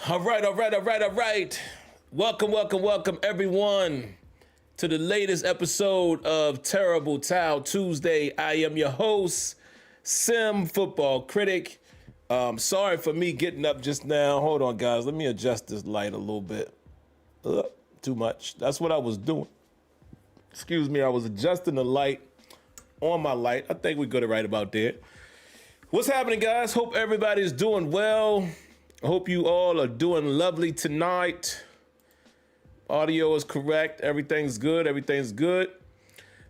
All right. Welcome, everyone, to the latest episode of Terrible Towel Tuesday. I am your host, SimFBallCritic. Sorry for me getting up just now. Hold on, guys. Let me adjust this light a little bit. Too much. That's what I was doing. Excuse me. I was adjusting the light on my light. I think we're good right about there. What's happening, guys? Hope everybody's doing well. I hope you all are doing lovely tonight. Audio is correct. Everything's good.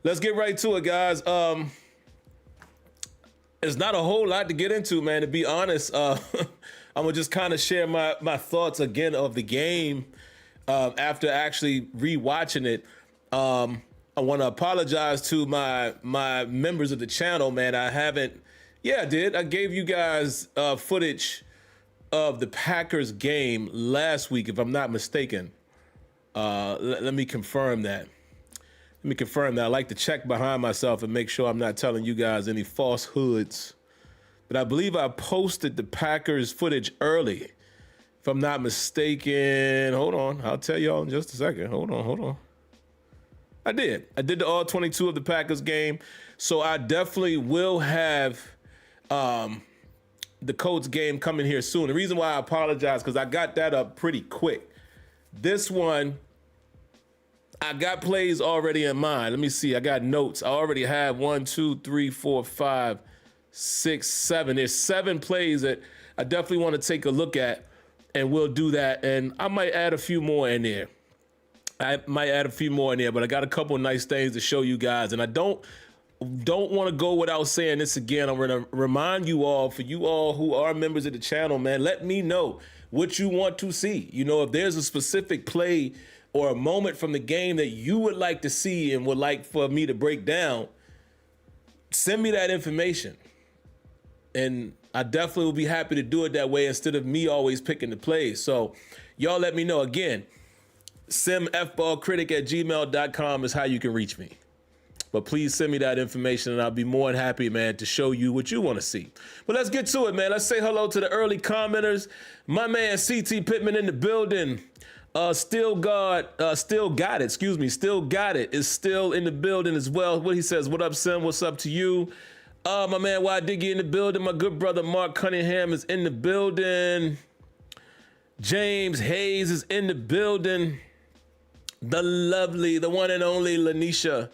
Let's get right to it, guys. It's not a whole lot to get into, man, to be honest. I'm going to just kind of share my thoughts again of the game after actually rewatching it. I want to apologize to my members of the channel, man. I did. I gave you guys footage of the Packers game last week, if I'm not mistaken. Let me confirm that. I like to check behind myself and make sure I'm not telling you guys any falsehoods. But I believe I posted the Packers footage early, if I'm not mistaken. Hold on. I'll tell y'all in just a second. Hold on. I did the all 22 of the Packers game. So I definitely will have the Colts game coming here soon. The reason why I apologize, because I got that up pretty quick. This one, I got plays already in mind. Let me see. I got notes. I already have 1, 2, 3, 4, 5, 6, 7. There's 7 plays that I definitely want to take a look at, and we'll do that. And I might add a few more in there. But I got a couple nice things to show you guys. And I don't want to go without saying this again. I'm going to remind you all, for you all who are members of the channel, man, let me know what you want to see. You know, if there's a specific play or a moment from the game that you would like to see and would like for me to break down, send me that information. And I definitely will be happy to do it that way instead of me always picking the plays. So y'all let me know. Again, SimFBallCritic@gmail.com is how you can reach me. But please send me that information and I'll be more than happy, man, to show you what you want to see. But let's get to it, man. Let's say hello to the early commenters. My man, CT Pittman in the building. Still got it is still in the building as well. What he says, what up, Sim? What's up to you? My man, Y Diggy in the building. My good brother, Mark Cunningham is in the building. James Hayes is in the building. The lovely, the one and only Lanisha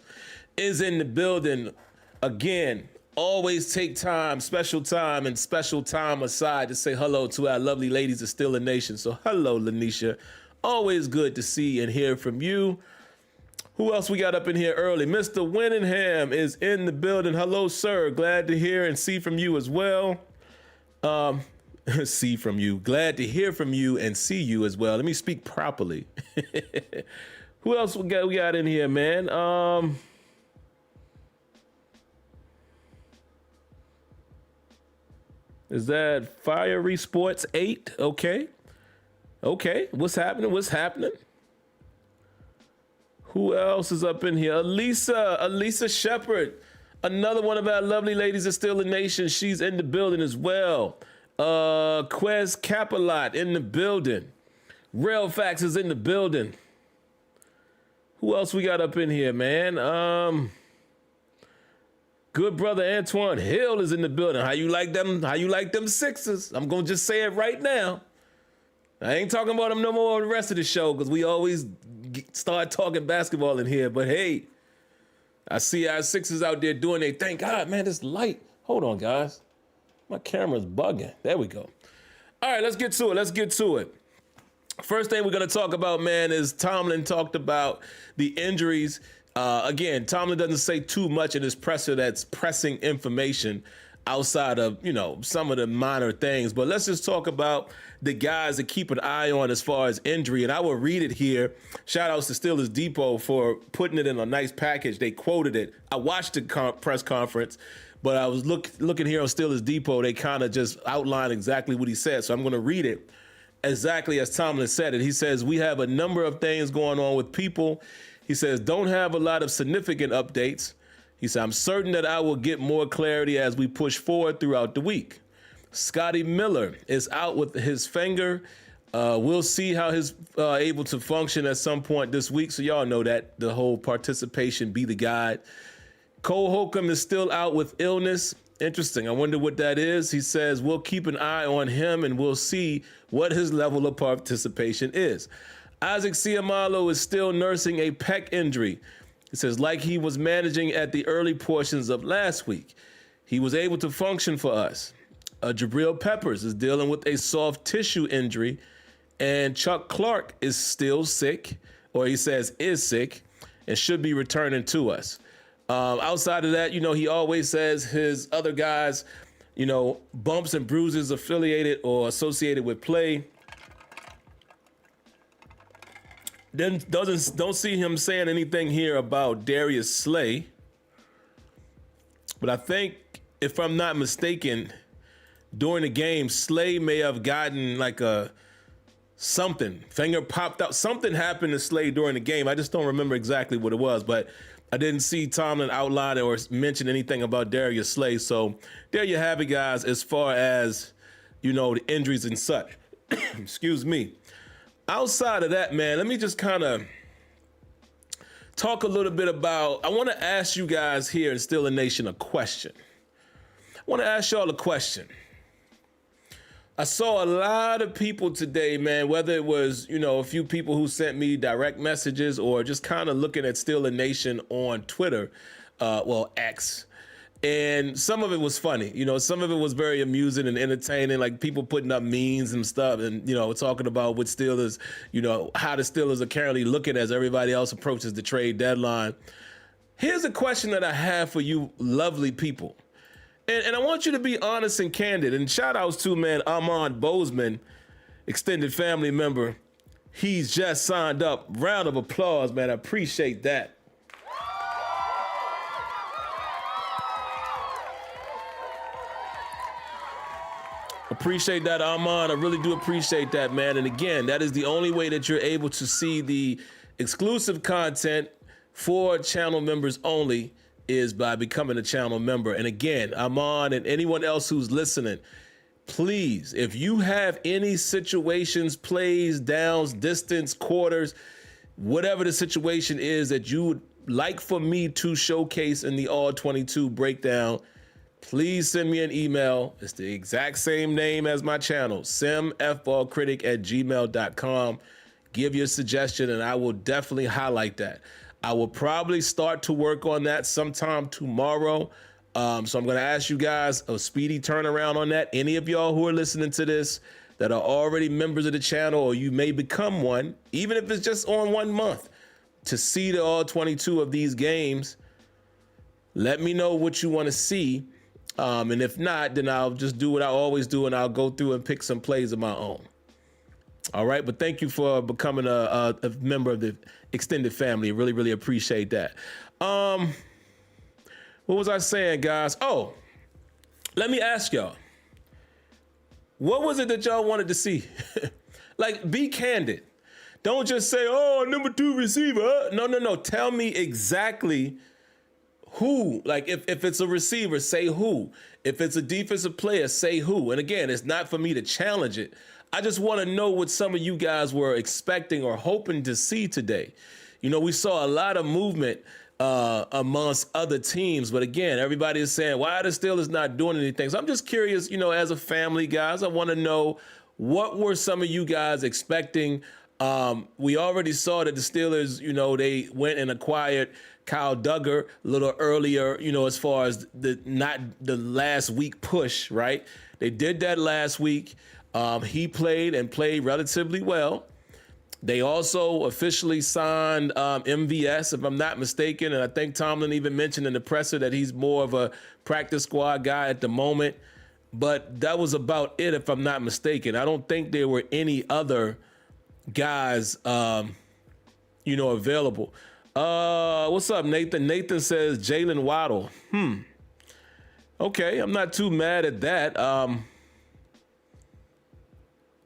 is in the building. Again, always take time, special time aside to say hello to our lovely ladies of Steeler Nation. So hello, Lanisha. Always good to see and hear from you. Who else we got up in here early? Mr. Winningham is in the building. Hello, sir. Glad to hear and see from you as well. See from you. Glad to hear from you and see you as well. Let me speak properly. Who else we got in here, man? Is that Fiery Sports 8? Okay. What's happening? Who else is up in here? Elisa Shepherd, another one of our lovely ladies of Steeler Nation. She's in the building as well. Quez Capalot in the building. Real Facts is in the building. Who else we got up in here, man? Good brother Antoine Hill is in the building. How you like them Sixers? I'm going to just say it right now. I ain't talking about them no more on the rest of the show because we always start talking basketball in here. But hey, I see our Sixers out there doing their thing. God, man, this light. Hold on, guys. My camera's bugging. There we go. All right, let's get to it. First thing we're going to talk about, man, is Tomlin talked about the injuries. Again, Tomlin doesn't say too much in his presser that's pressing information outside of, some of the minor things. But let's just talk about the guys to keep an eye on as far as injury. And I will read it here. Shout outs to Steelers Depot for putting it in a nice package. They quoted it. I watched the press conference, but I was looking here on Steelers Depot. They kind of just outlined exactly what he said. So I'm going to read it exactly as Tomlin said it. He says, we have a number of things going on with people. He says, don't have a lot of significant updates. He said, I'm certain that I will get more clarity as we push forward throughout the week. Scotty Miller is out with his finger. We'll see how he's able to function at some point this week. So y'all know that the whole participation be the guide. Cole Holcomb is still out with illness. Interesting. I wonder what that is. He says, we'll keep an eye on him and we'll see what his level of participation is. Isaac Siamalo is still nursing a pec injury. He says, like he was managing at the early portions of last week. He was able to function for us. Jabril Peppers is dealing with a soft tissue injury, and Chuck Clark is still sick, or he says is sick, and should be returning to us. Outside of that, he always says his other guys, bumps and bruises affiliated or associated with play. Then don't see him saying anything here about Darius Slay. But I think, if I'm not mistaken, during the game, Slay may have gotten like something. Finger popped out. Something happened to Slay during the game. I just don't remember exactly what it was, but I didn't see Tomlin outline or mention anything about Darius Slay. So there you have it, guys, as far as, the injuries and such. Excuse me. Outside of that, man, let me just kind of talk a little bit about, I want to ask you guys here in Steeler Nation a question. I want to ask y'all a question. I saw a lot of people today, man, whether it was, a few people who sent me direct messages or just kind of looking at Steeler Nation on Twitter, X. And some of it was funny. Some of it was very amusing and entertaining, like people putting up memes and stuff and, talking about what Steelers, how the Steelers are currently looking as everybody else approaches the trade deadline. Here's a question that I have for you lovely people. And I want you to be honest and candid. And shout outs to, man, Ahmad Bozeman, extended family member. He's just signed up. Round of applause, man. I appreciate that. Appreciate that, Ahmad. I really do appreciate that, man. And again, that is the only way that you're able to see the exclusive content for channel members only is by becoming a channel member. And again, Ahmad and anyone else who's listening, please, if you have any situations, plays, downs, distance, quarters, whatever the situation is that you would like for me to showcase in the All 22 breakdown, please send me an email. It's the exact same name as my channel, SimFBallCritic@gmail.com. Give your suggestion and I will definitely highlight that. I will probably start to work on that sometime tomorrow. So I'm going to ask you guys a speedy turnaround on that. Any of y'all who are listening to this that are already members of the channel, or you may become one, even if it's just on 1 month, to see the all 22 of these games, let me know what you want to see. And if not, then I'll just do what I always do, and I'll go through and pick some plays of my own. All right, but thank you for becoming a member of the extended family. Really, really appreciate that. What was I saying, guys? Oh, let me ask y'all. What was it that y'all wanted to see? Like, be candid. Don't just say, oh, number 2 receiver. No. Tell me exactly who. Like, if it's a receiver, say who. If it's a defensive player, say who. And again, it's not for me to challenge it. I just want to know what some of you guys were expecting or hoping to see today. We saw a lot of movement amongst other teams, but again, everybody is saying, why are the Steelers not doing anything? So I'm just curious, as a family, guys, I want to know, what were some of you guys expecting? We already saw that the Steelers, they went and acquired Kyle Duggar a little earlier, as far as not the last week push, right? They did that last week. He played relatively well. They also officially signed MVS, if I'm not mistaken, and I think Tomlin even mentioned in the presser that he's more of a practice squad guy at the moment. But that was about it, if I'm not mistaken. I don't think there were any other guys, available. What's up, Nathan? Nathan says Jalen Waddle. Okay, I'm not too mad at that.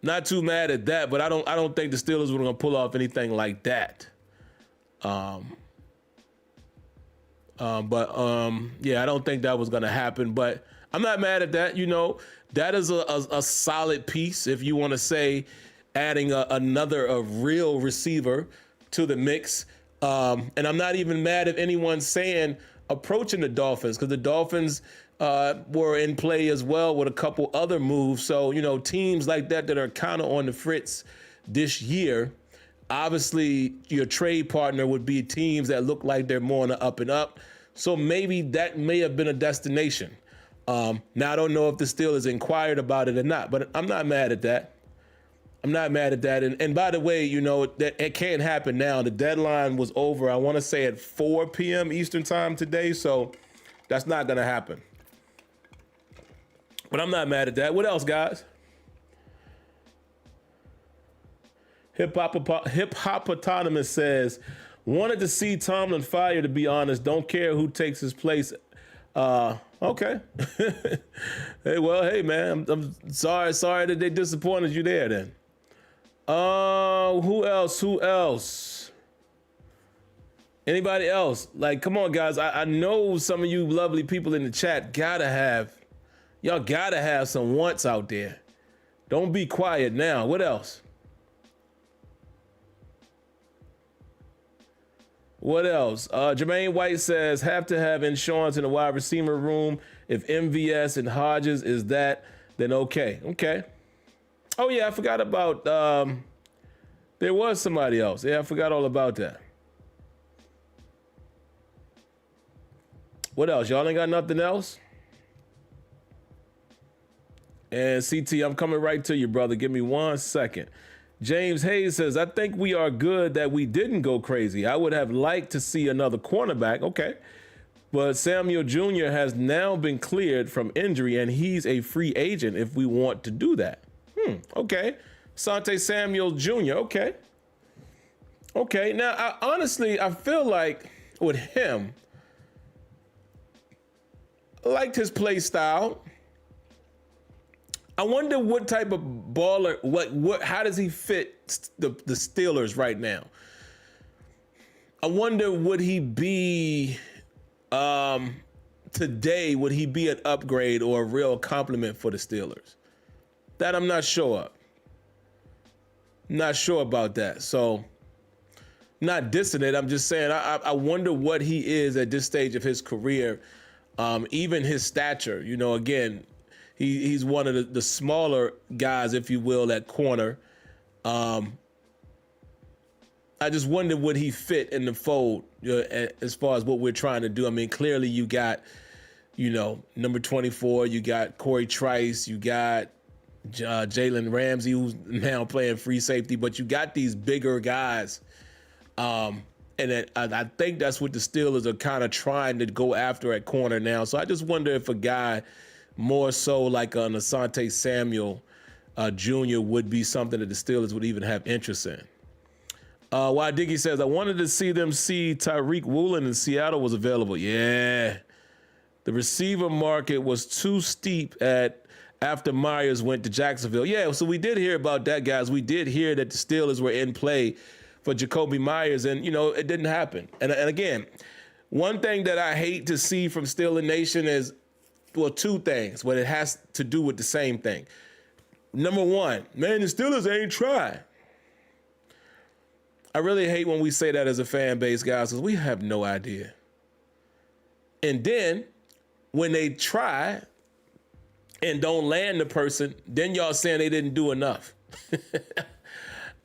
Not too mad at that, but I don't think the Steelers were going to pull off anything like that. Yeah, I don't think that was going to happen, but I'm not mad at that. That is a solid piece, if you want to say, adding another real receiver to the mix. And I'm not even mad if anyone's saying approaching the Dolphins, because the Dolphins were in play as well with a couple other moves. So, you know, teams like that are kind of on the fritz this year, obviously your trade partner would be teams that look like they're more on the up and up. So maybe that may have been a destination. Now, I don't know if the Steelers inquired about it or not, but I'm not mad at that. I'm not mad at that. And by the way, you know, that it can't happen now. The deadline was over, I want to say at 4 p.m. Eastern time today. So that's not going to happen. But I'm not mad at that. What else, guys? Hip Hop Autonomous says, wanted to see Tomlin fired, to be honest. Don't care who takes his place. Okay. Hey, man, I'm sorry that they disappointed you there then. Who else? Anybody else? Like, come on, guys. I know some of you lovely people in the chat y'all gotta have some wants out there. Don't be quiet now. What else? Jermaine White says, have to have insurance in the wide receiver room. If MVS and Hodges is that, then okay. Oh, yeah, I forgot about, there was somebody else. Yeah, I forgot all about that. What else? Y'all ain't got nothing else? And CT, I'm coming right to you, brother. Give me 1 second. James Hayes says, I think we are good that we didn't go crazy. I would have liked to see another cornerback. Okay. But Samuel Jr. has now been cleared from injury, and he's a free agent if we want to do that. Okay. Sante Samuel Jr. Okay. Now, I feel like with him, I liked his play style. I wonder what type of baller, how does he fit the Steelers right now? I wonder, would he be, today, would he be an upgrade or a real compliment for the Steelers? That I'm not sure of. Not sure about that. So, not dissing it. I'm just saying, I wonder what he is at this stage of his career. Even his stature, you know, again, he's one of the smaller guys, if you will, at corner. I just wonder, would he fit in the fold, you know, as far as what we're trying to do. I mean, clearly you got, you know, number 24, you got Corey Trice, you got Jalen Ramsey, who's now playing free safety, but you got these bigger guys. And I think that's what the Steelers are kind of trying to go after at corner now. So I just wonder if a guy more so like an Asante Samuel Jr. would be something that the Steelers would even have interest in. Why Diggy says, I wanted to see them see Tyreek Woolen in Seattle was available. Yeah. The receiver market was too steep after Myers went to Jacksonville. Yeah, so we did hear about that, guys. We did hear that the Steelers were in play for Jacoby Myers, and, you know, it didn't happen. And again, one thing that I hate to see from Steeler Nation is, well, two things, but it has to do with the same thing. Number one, man, the Steelers ain't trying. I really hate when we say that as a fan base, guys, because we have no idea. And then when they try and don't land the person, then y'all saying they didn't do enough.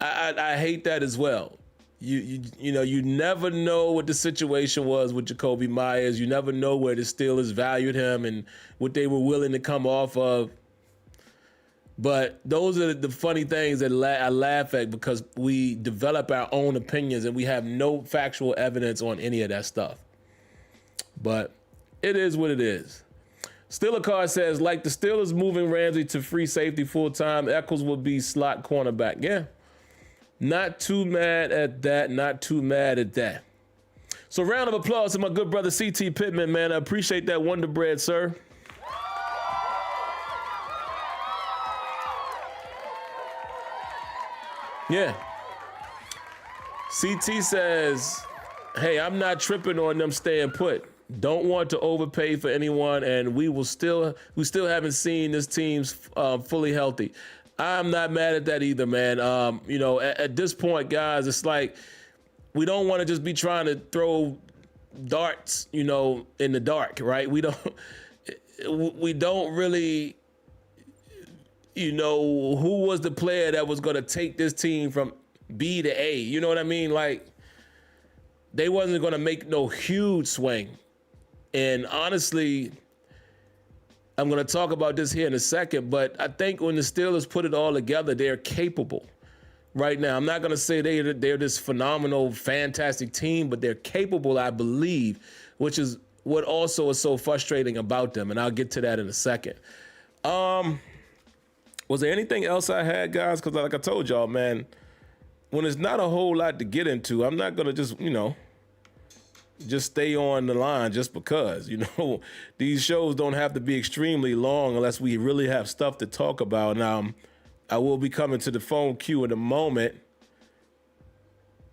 I hate that as well. You know, you never know what the situation was with Jacoby Myers. You never know where the Steelers valued him and what they were willing to come off of. But those are the funny things that I laugh at, because we develop our own opinions and we have no factual evidence on any of that stuff. But it is what it is. Steeler Car says, like the Steelers moving Ramsey to free safety full-time, Eccles will be slot cornerback. Yeah. Not too mad at that. So round of applause to my good brother CT Pittman, man. I appreciate that Wonder Bread, sir. Yeah. CT says, hey, I'm not tripping on them staying put. Don't want to overpay for anyone, and we still haven't seen this team's fully healthy. I'm not mad at that either, man. At this point, guys, it's like we don't want to just be trying to throw darts, in the dark, right? We don't really, who was the player that was going to take this team from B to A? You know what I mean? Like, they wasn't going to make no huge swing. And honestly, I'm going to talk about this here in a second, but I think when the Steelers put it all together, they're capable right now. I'm not going to say they're this phenomenal, fantastic team, but they're capable, I believe, which is what also is so frustrating about them. And I'll get to that in a second. Was there anything else I had, guys? Because like I told y'all, man, when there's not a whole lot to get into, I'm not going to just stay on the line just because, these shows don't have to be extremely long unless we really have stuff to talk about. Now, I will be coming to the phone queue in a moment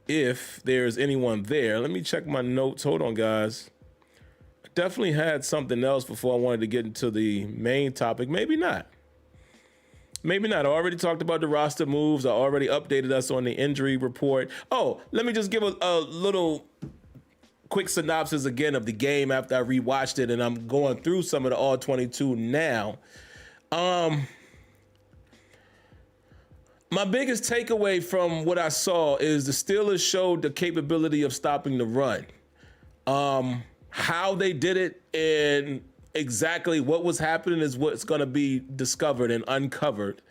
if there's anyone there. Let me check my notes. Hold on, guys. I definitely had something else before I wanted to get into the main topic. Maybe not. Maybe not. I already talked about the roster moves. I already updated us on the injury report. Oh, let me just give a little quick synopsis again of the game after I rewatched it, and I'm going through some of the all 22 now. My biggest takeaway from what I saw is the Steelers showed the capability of stopping the run. How they did it and exactly what was happening is what's going to be discovered and uncovered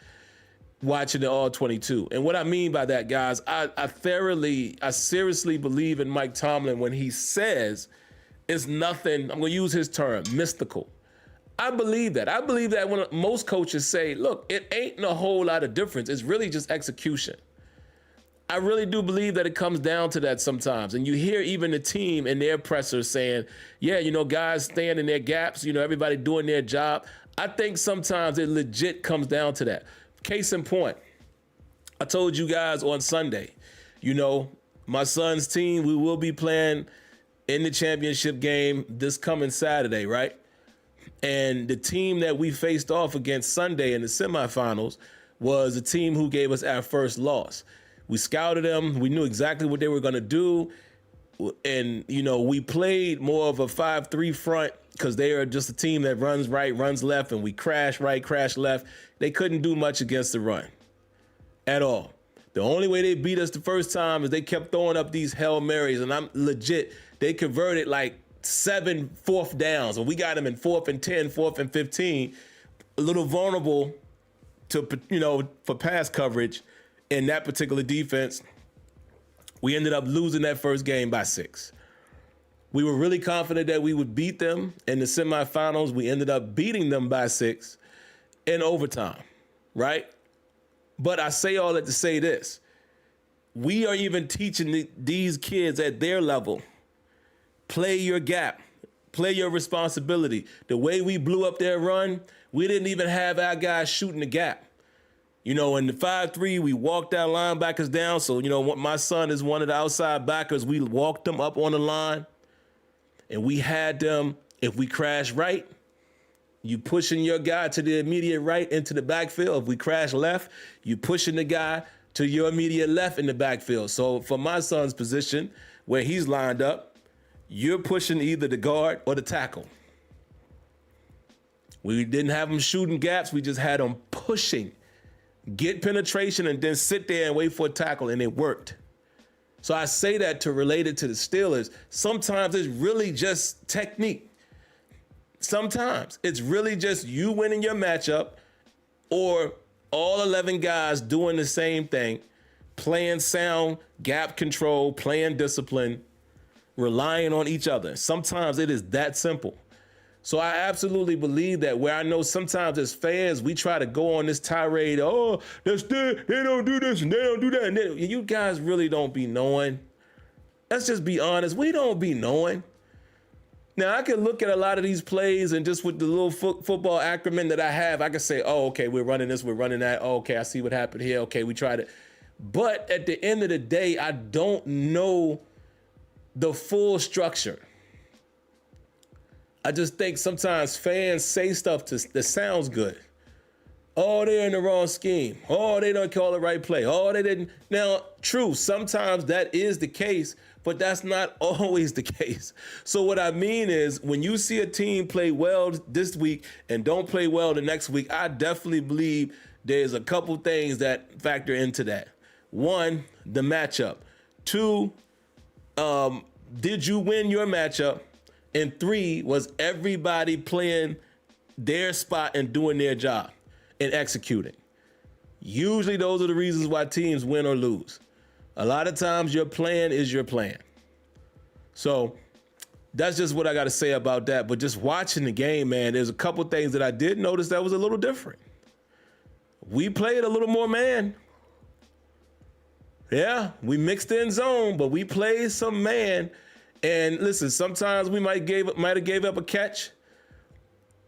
watching the all 22. And what I mean by that, guys, I seriously believe in Mike Tomlin when he says it's nothing, I'm going to use his term, mystical. I believe that. I believe that when most coaches say, look, it ain't a whole lot of difference. It's really just execution. I really do believe that it comes down to that sometimes. And you hear even the team and their pressers saying, yeah, guys staying in their gaps, everybody doing their job. I think sometimes it legit comes down to that. Case in point, I told you guys on Sunday, my son's team, we will be playing in the championship game this coming Saturday, right? And the team that we faced off against Sunday in the semifinals was a team who gave us our first loss. We scouted them. We knew exactly what they were going to do. And, we played more of a 5-3 front because they are just a team that runs right, runs left, and we crash right, crash left. They couldn't do much against the run at all. The only way they beat us the first time is they kept throwing up these Hail Marys, and I'm legit, they converted like 7 fourth downs, and we got them in 4th and 10, 4th and 15, a little vulnerable to, for pass coverage in that particular defense. We ended up losing that first game by 6. We were really confident that we would beat them in the semifinals. We ended up beating them by 6 in overtime, right? But I say all that to say this. We are even teaching these kids at their level, play your gap, play your responsibility. The way we blew up their run, we didn't even have our guys shooting the gap. In the 5-3, we walked our linebackers down. So, my son is one of the outside backers. We walked them up on the line, and we had them, if we crash right, you pushing your guy to the immediate right into the backfield. If we crash left, you pushing the guy to your immediate left in the backfield. So for my son's position, where he's lined up, you're pushing either the guard or the tackle. We didn't have them shooting gaps. We just had them pushing, get penetration, and then sit there and wait for a tackle, and it worked. So I say that to relate it to the Steelers. Sometimes it's really just technique. Sometimes it's really just you winning your matchup or all 11 guys doing the same thing, playing sound, gap control, playing discipline, relying on each other. Sometimes it is that simple. So I absolutely believe that, where I know sometimes as fans, we try to go on this tirade, oh, they don't do this and they don't do that. And you guys really don't be knowing. Let's just be honest. We don't be knowing. Now, I can look at a lot of these plays and just with the little football acumen that I have, I can say, oh, okay, we're running this, we're running that. Oh, okay, I see what happened here. Okay, we tried it. But at the end of the day, I don't know the full structure. I just think sometimes fans say stuff that sounds good. Oh, they're in the wrong scheme. Oh, they don't call the right play. Oh, they didn't. Now, true, sometimes that is the case, but that's not always the case. So what I mean is when you see a team play well this week and don't play well the next week, I definitely believe there's a couple things that factor into that. One, the matchup. Two, did you win your matchup? And three, was everybody playing their spot and doing their job and executing? Usually those are the reasons why teams win or lose. A lot of times your plan is your plan. So that's just what I got to say about that. But just watching the game, man, there's a couple things that I did notice that was a little different. We played a little more man. Yeah, we mixed in zone, but we played some man. And listen, sometimes we might have gave up a catch.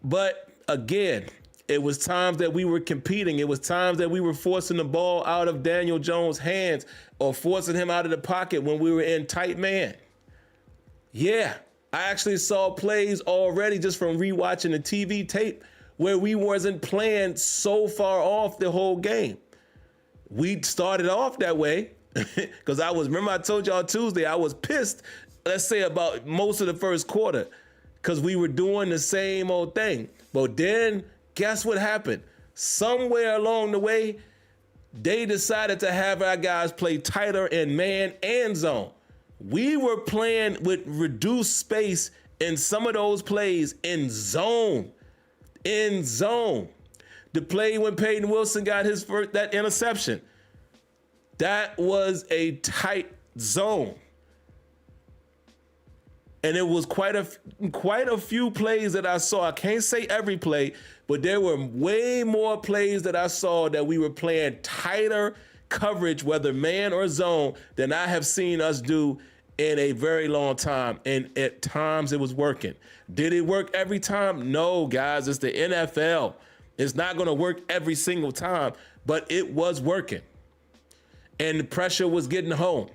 But again, it was times that we were competing. It was times that we were forcing the ball out of Daniel Jones' hands or forcing him out of the pocket when we were in tight man. Yeah, I actually saw plays already just from rewatching the TV tape where we wasn't playing so far off the whole game. We started off that way because remember I told y'all Tuesday, I was pissed, let's say about most of the first quarter because we were doing the same old thing. But then guess what happened? Somewhere along the way, they decided to have our guys play tighter in man and zone. We were playing with reduced space in some of those plays in zone. In zone. The play when Peyton Wilson got that interception, that was a tight zone. And it was quite a few plays that I saw. I can't say every play, but there were way more plays that I saw that we were playing tighter coverage, whether man or zone, than I have seen us do in a very long time. And at times it was working. Did it work every time? No, guys, it's the NFL. It's not going to work every single time, but it was working. And the pressure was getting home.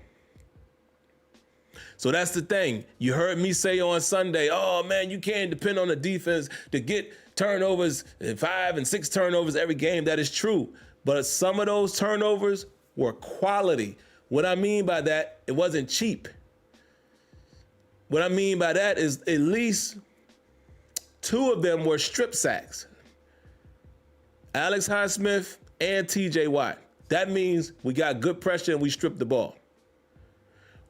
So that's the thing. You heard me say on Sunday, oh man, you can't depend on the defense to get turnovers, 5 and 6 turnovers every game. That is true. But some of those turnovers were quality. What I mean by that, it wasn't cheap. What I mean by that is at least 2 of them were strip sacks. Alex Highsmith and TJ Watt. That means we got good pressure and we stripped the ball.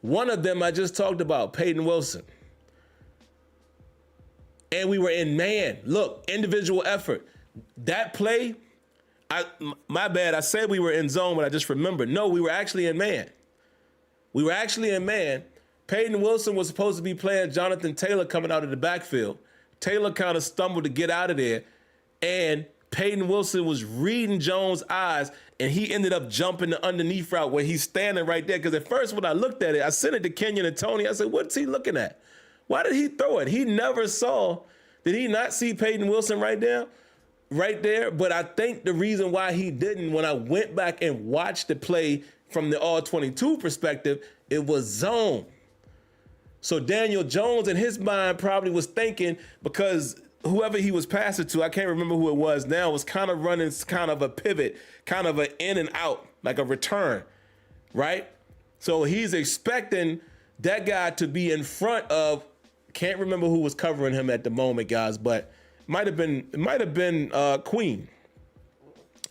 One of them I just talked about, Peyton Wilson. And we were in man. Look, individual effort. That play, my bad, I said we were in zone, but I just remembered. No, we were actually in man. We were actually in man. Peyton Wilson was supposed to be playing Jonathan Taylor coming out of the backfield. Taylor kind of stumbled to get out of there, and Peyton Wilson was reading Jones' eyes, and he ended up jumping the underneath route where he's standing right there. Because at first when I looked at it, I sent it to Kenyon and Tony. I said, what's he looking at? Why did he throw it? He never saw. Did he not see Peyton Wilson right there? Right there. But I think the reason why he didn't, when I went back and watched the play from the all-22 perspective, it was zone. So Daniel Jones in his mind probably was thinking, because whoever he was passing to, I can't remember who it was now, was kind of running kind of a pivot, kind of an in and out, like a return, right? So he's expecting that guy to be in front of, can't remember who was covering him at the moment, guys, but it might have been Queen.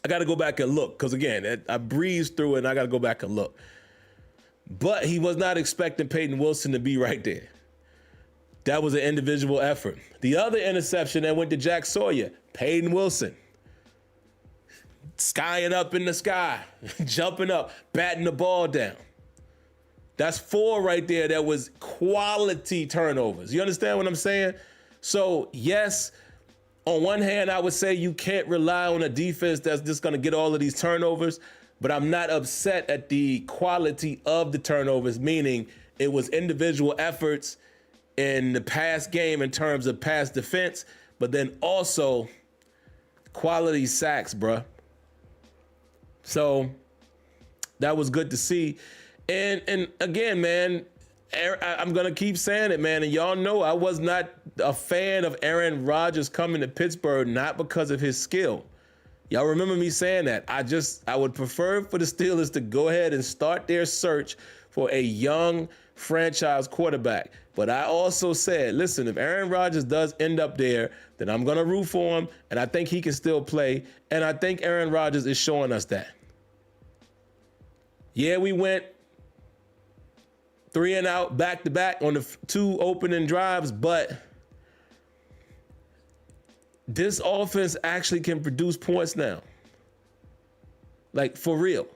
I got to go back and look, because again, I breezed through it and I got to go back and look. But he was not expecting Peyton Wilson to be right there. That was an individual effort. The other interception that went to Jack Sawyer, Peyton Wilson. Skying up in the sky, jumping up, batting the ball down. That's 4 right there that was quality turnovers. You understand what I'm saying? So, yes, on one hand, I would say you can't rely on a defense that's just going to get all of these turnovers, but I'm not upset at the quality of the turnovers, meaning it was individual efforts in the past game in terms of pass defense, but then also quality sacks, bruh. So that was good to see. And again, man, I'm going to keep saying it, man. And y'all know I was not a fan of Aaron Rodgers coming to Pittsburgh, not because of his skill. Y'all remember me saying that. I would prefer for the Steelers to go ahead and start their search for a young franchise quarterback. But I also said, listen, if Aaron Rodgers does end up there, then I'm going to root for him, and I think he can still play, and I think Aaron Rodgers is showing us that. Yeah, we went 3 and out back-to-back on the 2 opening drives, but this offense actually can produce points now. Like, for real.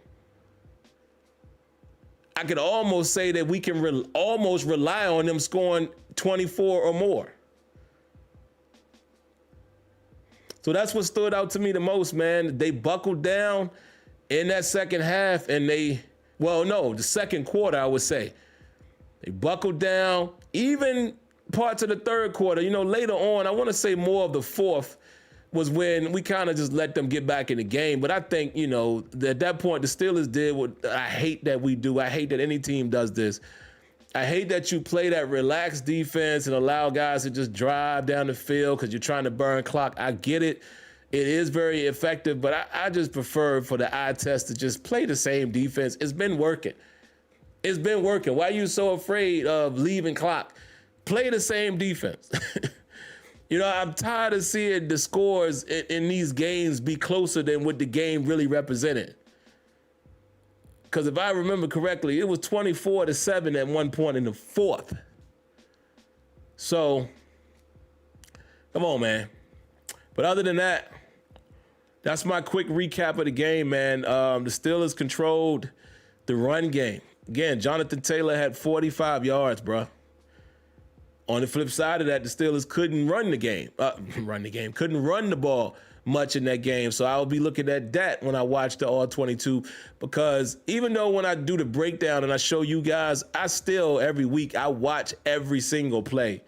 I could almost say that we can almost rely on them scoring 24 or more. So that's what stood out to me the most, man. They buckled down in that second half, and the second quarter, I would say. They buckled down, even parts of the third quarter. Later on, I want to say more of the fourth was when we kind of just let them get back in the game. But I think, at that point, the Steelers did what I hate that we do. I hate that any team does this. I hate that you play that relaxed defense and allow guys to just drive down the field because you're trying to burn clock. I get it. It is very effective, but I just prefer for the eye test to just play the same defense. It's been working. It's been working. Why are you so afraid of leaving clock? Play the same defense. I'm tired of seeing the scores in these games be closer than what the game really represented. Because if I remember correctly, it was 24-7 at one point in the fourth. So, come on, man. But other than that, that's my quick recap of the game, man. The Steelers controlled the run game. Again, Jonathan Taylor had 45 yards, bro. On the flip side of that, the Steelers couldn't run the ball much in that game. So I'll be looking at that when I watch the All-22, because even though when I do the breakdown and I show you guys, I still, every week, I watch every single play.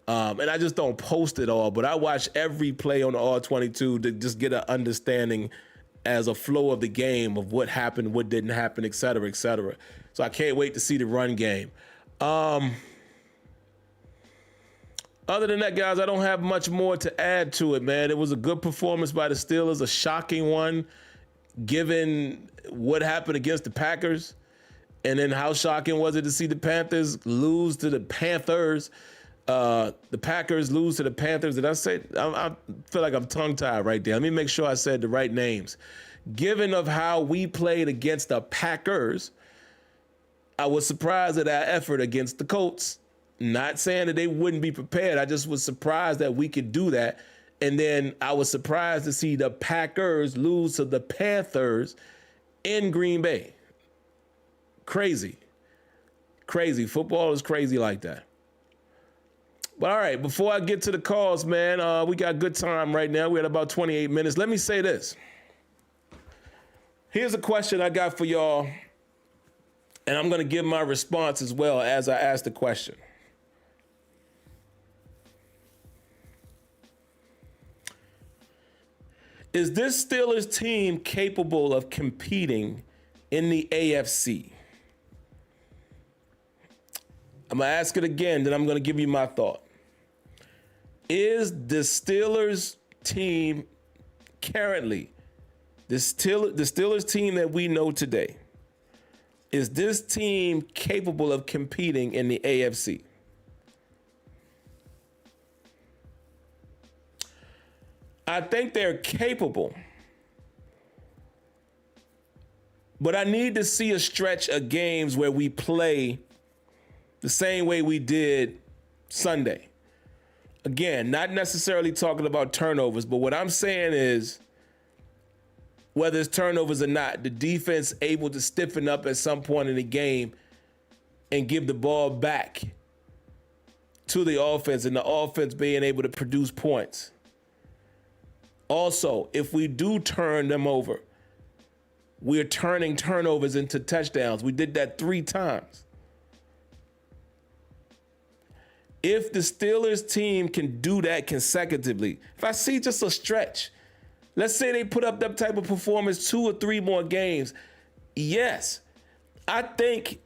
And I just don't post it all, but I watch every play on the All-22 to just get an understanding as a flow of the game of what happened, what didn't happen, et cetera, et cetera. So I can't wait to see the run game. Other than that, guys, I don't have much more to add to it, man. It was a good performance by the Steelers, a shocking one, given what happened against the Packers. And then how shocking was it to see the Panthers lose to the Panthers? The Packers lose to the Panthers. Did I say? I feel like I'm tongue-tied right there. Let me make sure I said the right names. Given of how we played against the Packers, I was surprised at our effort against the Colts. Not saying that they wouldn't be prepared. I just was surprised that we could do that. And then I was surprised to see the Packers lose to the Panthers in Green Bay. Crazy. Crazy. Football is crazy like that. But all right, before I get to the calls, man, we got good time right now. We're at about 28 minutes. Let me say this. Here's a question I got for y'all, and I'm going to give my response as well as I ask the question. Is this Steelers team capable of competing in the AFC? I'm going to ask it again, then I'm going to give you my thought. Is the Steelers team currently, the Steelers team that we know today, is this team capable of competing in the AFC? I think they're capable, but I need to see a stretch of games where we play the same way we did Sunday. Again, not necessarily talking about turnovers, but what I'm saying is, whether it's turnovers or not, the defense able to stiffen up at some point in the game and give the ball back to the offense, and the offense being able to produce points. Also, if we do turn them over, we're turning turnovers into touchdowns. We did that 3 times. If the Steelers team can do that consecutively, if I see just a stretch, let's say they put up that type of performance 2 or 3 more games, yes, I think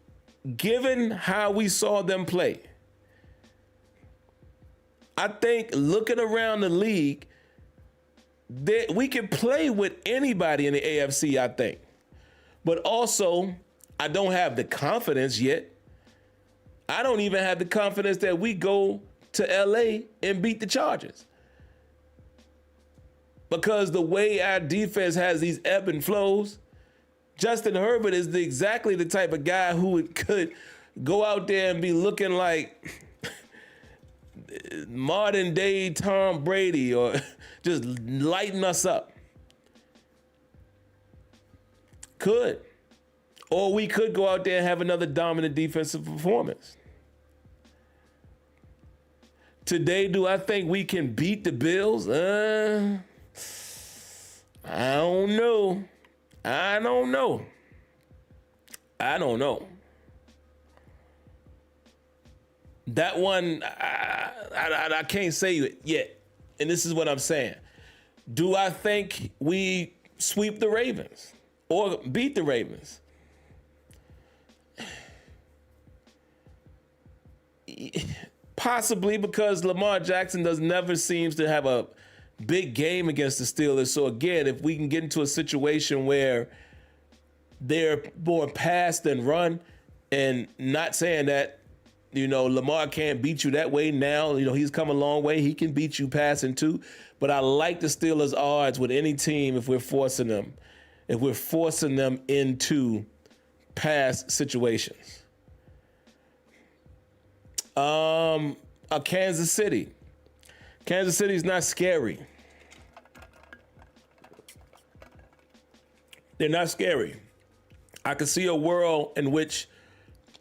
given how we saw them play, I think looking around the league, we can play with anybody in the AFC, I think. But also, I don't have the confidence yet. I don't even have the confidence that we go to LA and beat the Chargers. Because the way our defense has these ebb and flows, Justin Herbert is exactly the type of guy who could go out there and be looking like modern day Tom Brady or just lighten us up. Could. Or we could go out there and have another dominant defensive performance. Today, do I think we can beat the Bills? I don't know. I don't know. That one, I can't say it yet. And this is what I'm saying. Do I think we sweep the Ravens or beat the Ravens? Possibly, because Lamar Jackson never seems to have a big game against the Steelers. So again, if we can get into a situation where they're more pass than run, and not saying that, Lamar can't beat you that way now. He's come a long way. He can beat you passing too. But I like the Steelers' odds with any team if we're forcing them into pass situations. Kansas City. Kansas City's not scary. They're not scary. I could see a world in which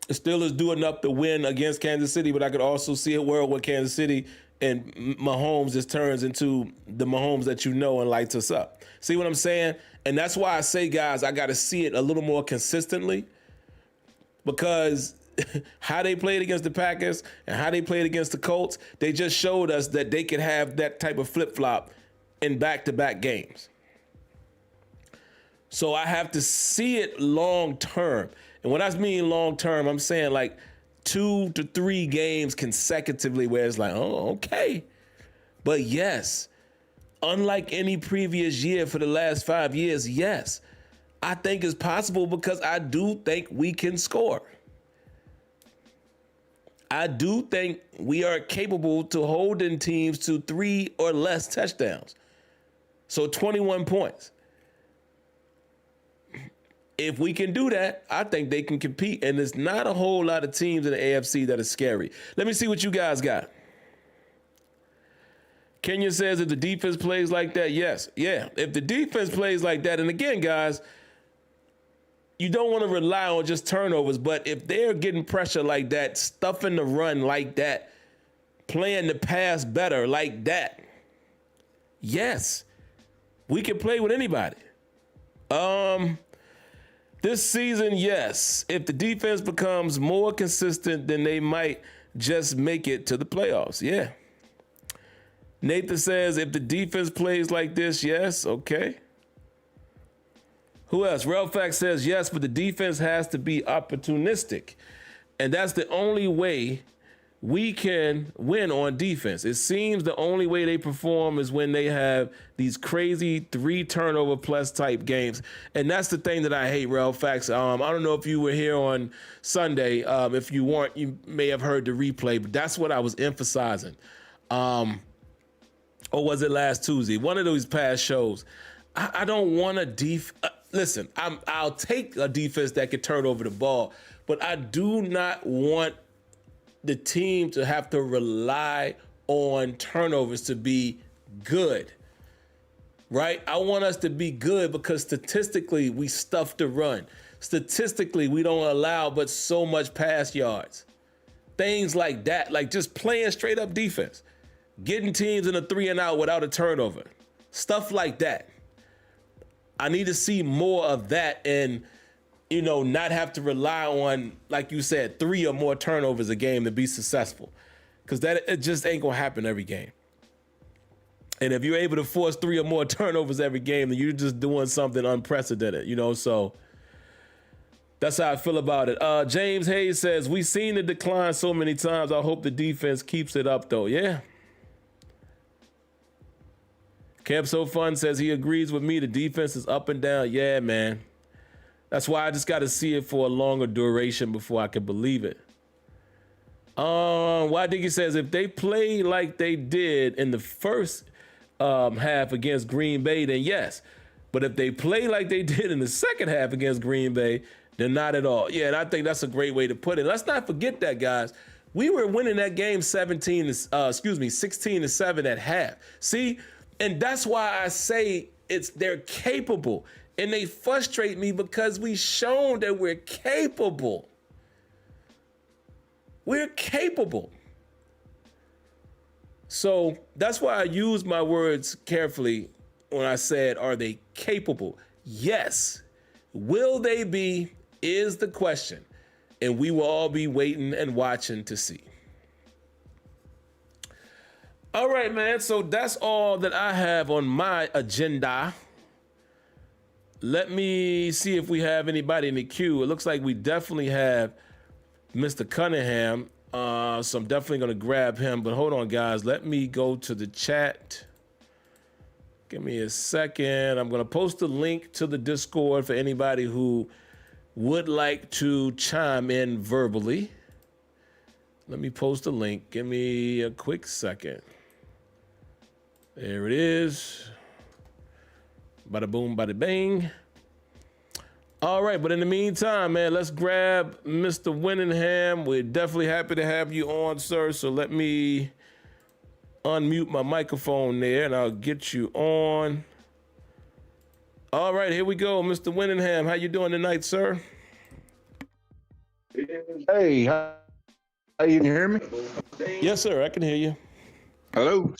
the Steelers do enough to win against Kansas City, but I could also see a world where Kansas City and Mahomes just turns into the Mahomes that and lights us up. See what I'm saying? And that's why I say, guys, I got to see it a little more consistently, because how they played against the Packers and how they played against the Colts, they just showed us that they could have that type of flip-flop in back-to-back games. So I have to see it long-term. And when I mean long-term, I'm saying like 2 to 3 games consecutively where it's like, oh, okay. But yes, unlike any previous year for the last 5 years, yes, I think it's possible, because I do think we can score. I do think we are capable to holding teams to 3 or less touchdowns. So 21 points. If we can do that, I think they can compete. And there's not a whole lot of teams in the AFC that are scary. Let me see what you guys got. Kenya says if the defense plays like that, yes. Yeah, if the defense plays like that, and again, guys, you don't want to rely on just turnovers, but if they're getting pressure like that, stuffing the run like that, playing the pass better like that, yes, we can play with anybody. This season, yes. If the defense becomes more consistent, then they might just make it to the playoffs. Yeah. Nathan says if the defense plays like this, yes. Okay. Who else? Relfax says yes, but the defense has to be opportunistic. And that's the only way we can win on defense. It seems the only way they perform is when they have these crazy 3 turnover plus type games. And that's the thing that I hate, Relfax. I don't know if you were here on Sunday. If you weren't, you may have heard the replay, but that's what I was emphasizing. Or was it last Tuesday? One of those past shows. I don't want a listen, I'll take a defense that can turn over the ball, but I do not want the team to have to rely on turnovers to be good, right? I want us to be good because statistically we stuff the run. Statistically, we don't allow but so much pass yards. Things like that, like just playing straight up defense, getting teams in a 3 and out without a turnover, stuff like that. I need to see more of that and, not have to rely on, like you said, 3 or more turnovers a game to be successful. Because it just ain't going to happen every game. And if you're able to force 3 or more turnovers every game, then you're just doing something unprecedented, so that's how I feel about it. James Hayes says, we've seen the decline so many times. I hope the defense keeps it up, though. Yeah. Kev So Fun says he agrees with me. The defense is up and down. Yeah, man. That's why I just got to see it for a longer duration before I can believe it. Why Diggy says if they play like they did in the first half against Green Bay, then yes. But if they play like they did in the second half against Green Bay, then not at all. Yeah, and I think that's a great way to put it. Let's not forget that, guys. We were winning that game 16-7 at half. See, and that's why I say they're capable. And they frustrate me because we've shown that we're capable. We're capable. So that's why I use my words carefully when I said, are they capable? Yes. Will they be is the question. And we will all be waiting and watching to see. All right, man. So that's all that I have on my agenda. Let me see if we have anybody in the queue. It looks like we definitely have Mr. Cunningham. So I'm definitely going to grab him. But hold on, guys. Let me go to the chat. Give me a second. I'm going to post a link to the Discord for anybody who would like to chime in verbally. Let me post a link. Give me a quick second. There it is. Bada boom, bada bang. All right, but in the meantime, man, let's grab Mr. Winningham. We're definitely happy to have you on, sir. So let me unmute my microphone there, and I'll get you on. All right, here we go, Mr. Winningham. How you doing tonight, sir? Hey, how you hear me? Yes, sir. I can hear you. Hello.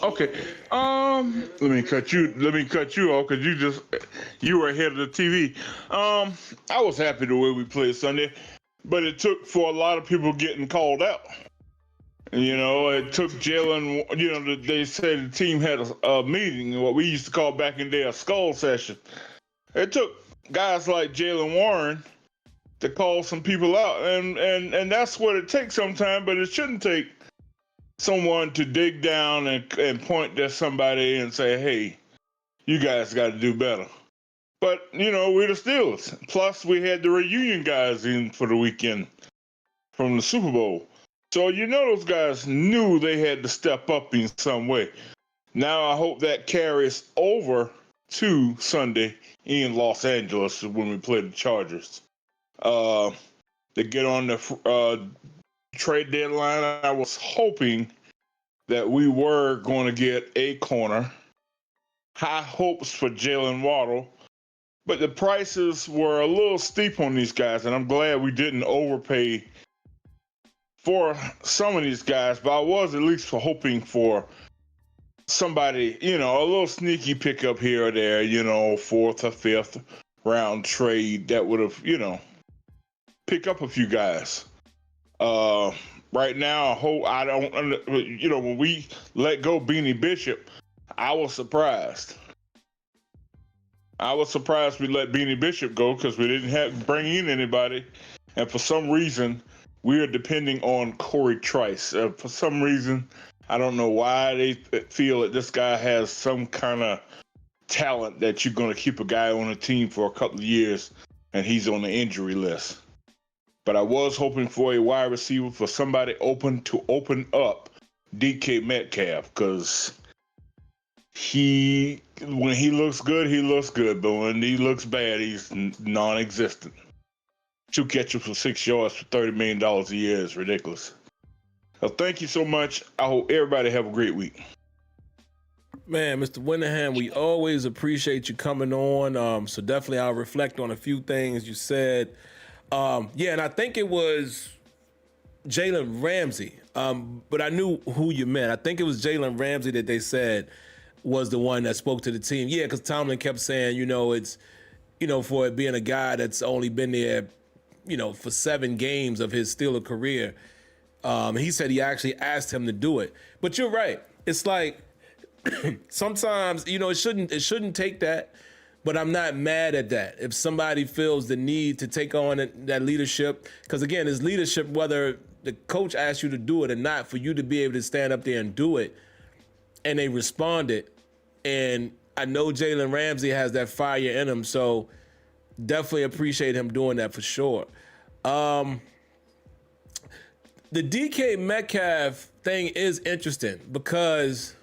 Okay. Let me cut you off because you were ahead of the TV. I was happy the way we played Sunday, but it took for a lot of people getting called out. It took Jalen. They said the team had a meeting, what we used to call back in the day a skull session. It took guys like Jalen Warren to call some people out, and that's what it takes sometimes. But it shouldn't take someone to dig down and point at somebody and say, hey, you guys got to do better. But, we're the Steelers. Plus, we had the reunion guys in for the weekend from the Super Bowl. So, those guys knew they had to step up in some way. Now, I hope that carries over to Sunday in Los Angeles when we play the Chargers. To get on the trade deadline, I was hoping that we were going to get a corner. High hopes for Jalen Waddle, but the prices were a little steep on these guys, and I'm glad we didn't overpay for some of these guys, but I was at least hoping for somebody, a little sneaky pickup here or there, fourth or fifth round trade that would have, pick up a few guys. Right now, when we let go Beanie Bishop, I was surprised. We let Beanie Bishop go because we didn't bring in anybody, and for some reason, we are depending on Corey Trice. For some reason, I don't know why they feel that this guy has some kind of talent that you're going to keep a guy on a team for a couple of years, and he's on the injury list. But I was hoping for a wide receiver, for somebody open up DK Metcalf, because when he looks good, but when he looks bad, he's non-existent. 2 catches for 6 yards for $30 million a year is ridiculous. So thank you so much. I hope everybody have a great week. Man, Mr. Winningham, we always appreciate you coming on. So definitely I'll reflect on a few things you said. And I think it was Jalen Ramsey, but I knew who you meant. I think it was Jalen Ramsey that they said was the one that spoke to the team. Yeah, because Tomlin kept saying, it's, for it being a guy that's only been there, for 7 games of his Steeler career. He said he actually asked him to do it. But you're right. It's like sometimes, it shouldn't take that. But I'm not mad at that. If somebody feels the need to take on that leadership, because again, it's leadership, whether the coach asks you to do it or not, for you to be able to stand up there and do it, and they responded, And I know Jalen Ramsey has that fire in him, so definitely appreciate him doing that for sure. The DK Metcalf thing is interesting because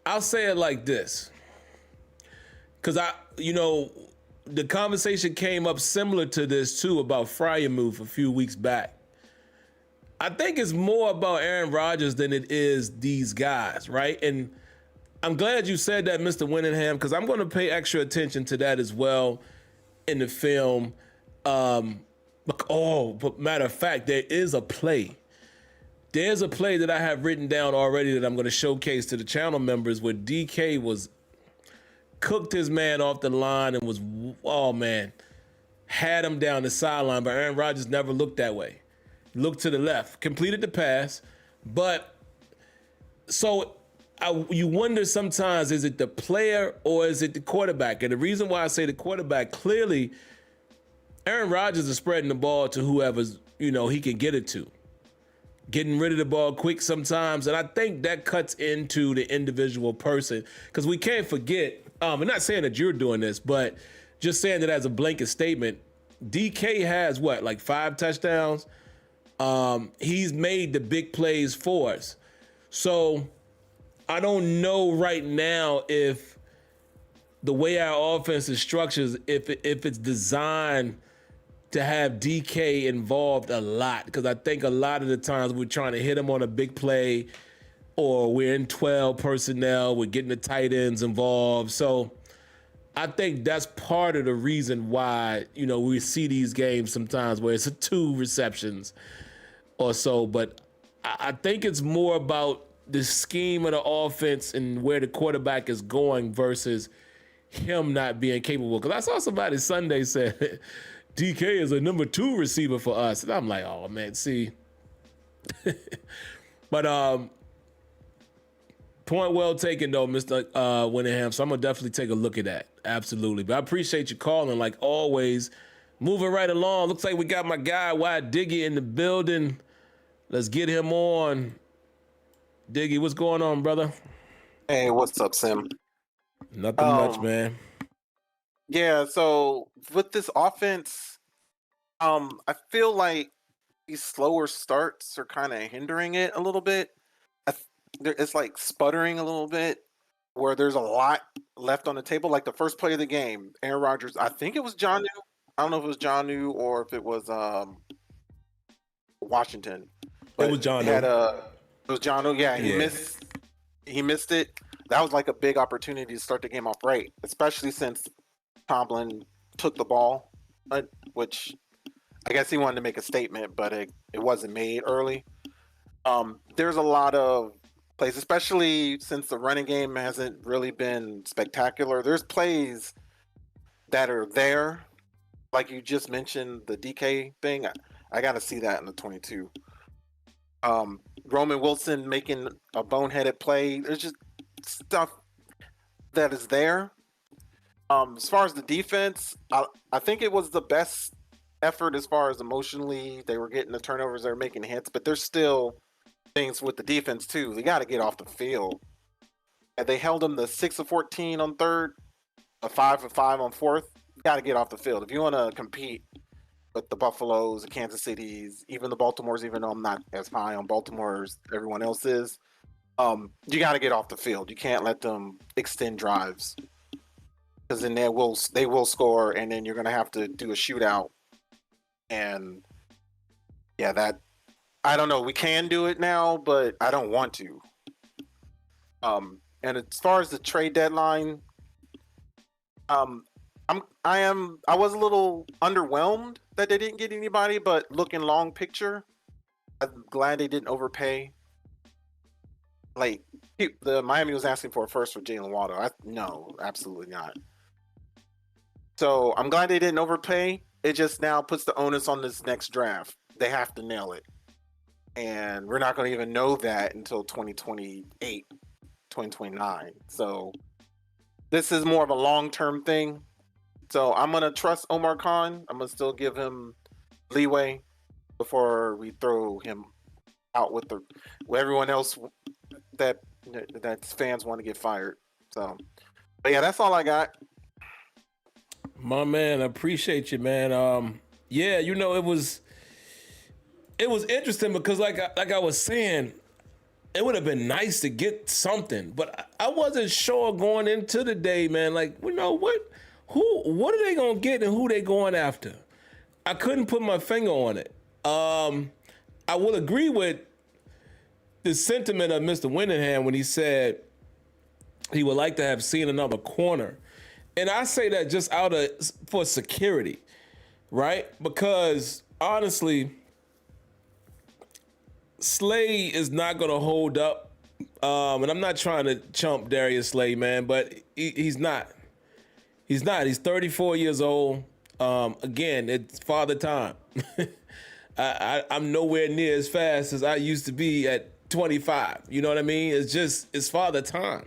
I'll say it like this. Because the conversation came up similar to this too about Freiermuth a few weeks back. I think it's more about Aaron Rodgers than it is these guys, right? And I'm glad you said that, Mr. Winningham, because I'm going to pay extra attention to that as well in the film. But matter of fact, there is a play. There's a play that I have written down already that I'm going to showcase to the channel members where DK was cooked his man off the line and was, had him down the sideline, but Aaron Rodgers never looked that way. Looked to the left, completed the pass, but you wonder sometimes, is it the player or is it the quarterback? And the reason why I say the quarterback, clearly, Aaron Rodgers is spreading the ball to whoever's, he can get it to. Getting rid of the ball quick sometimes, and I think that cuts into the individual person, because we can't forget, I'm not saying that you're doing this, but just saying that as a blanket statement, DK has like 5 touchdowns? He's made the big plays for us. So I don't know right now if the way our offense is structured, if it's designed to have DK involved a lot, because I think a lot of the times we're trying to hit him on a big play, or we're in 12 personnel, we're getting the tight ends involved. So I think that's part of the reason why, we see these games sometimes where it's a 2 receptions or so. But I think it's more about the scheme of the offense and where the quarterback is going versus him not being capable. Because I saw somebody Sunday said, DK is a number 2 receiver for us. And I'm like, oh, man, see. But point well taken, though, Mr. Winningham. So I'm going to definitely take a look at that. Absolutely. But I appreciate you calling, like always. Moving right along. Looks like we got my guy, Wyatt Diggy, in the building. Let's get him on. Diggy, what's going on, brother? Hey, what's up, Sim? Nothing much, man. Yeah, so with this offense, I feel like these slower starts are kind of hindering it a little bit. It's like sputtering a little bit, where there's a lot left on the table. Like the first play of the game, Aaron Rodgers, I think it was Jonnu. I don't know if it was Jonnu or if it was Washington. It was Jonnu. It was Jonnu. Yeah, he missed it. That was like a big opportunity to start the game off right, especially since Tomlin took the ball, which I guess he wanted to make a statement, but it wasn't made early. There's a lot of plays, especially since the running game hasn't really been spectacular. There's plays that are there, like you just mentioned, the DK thing. I got to see that in the 22. Roman Wilson making a boneheaded play. There's just stuff that is there. As far as the defense, I think it was the best effort as far as emotionally. They were getting the turnovers, they were making hits, but there's still things with the defense too. They got to get off the field. And they held them to 6 of 14 on third, a 5 of 5 on fourth. Got to get off the field if you want to compete with the Buffaloes, the Kansas Cities, even the Baltimores. Even though I'm not as high on Baltimore as everyone else is, you got to get off the field. You can't let them extend drives, because then they will score, and then you're going to have to do a shootout. And yeah, that, I don't know. We can do it now, but I don't want to. And as far as the trade deadline, I was a little underwhelmed that they didn't get anybody, but looking long picture, I'm glad they didn't overpay. Like, the Miami was asking for a first for Jalen Waddle. No, absolutely not. So I'm glad they didn't overpay. It just now puts the onus on this next draft. They have to nail it. And we're not going to even know that until 2028, 2029. So this is more of a long-term thing. So I'm going to trust Omar Khan. I'm going to still give him leeway before we throw him out with everyone else that that fans want to get fired. So, but yeah, that's all I got. My man, I appreciate you, man. Yeah, you know, it was interesting because like I was saying, it would have been nice to get something, but I wasn't sure going into the day, man. Like, you know what are they gonna get and who they going after? I couldn't put my finger on it. I will agree with the sentiment of Mr. Winningham when he said he would like to have seen another corner. And I say that just for security, right? Because honestly, Slay is not going to hold up. And I'm not trying to chump Darius Slay, man, but he's not. He's not. He's 34 years old. Again, it's father time. I'm nowhere near as fast as I used to be at 25. You know what I mean? It's father time.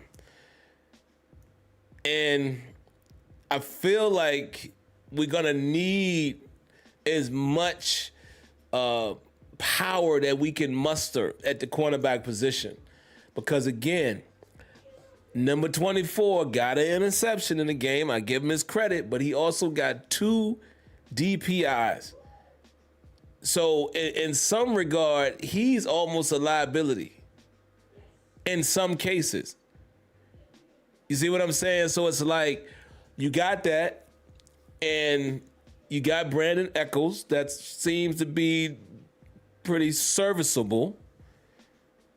And I feel like we're going to need as much power that we can muster at the cornerback position. Because again, number 24 got an interception in the game. I give him his credit, but he also got 2 DPIs. So in some regard, he's almost a liability in some cases. You see what I'm saying? So it's like you got that, and you got Brandon Echols that seems to be pretty serviceable.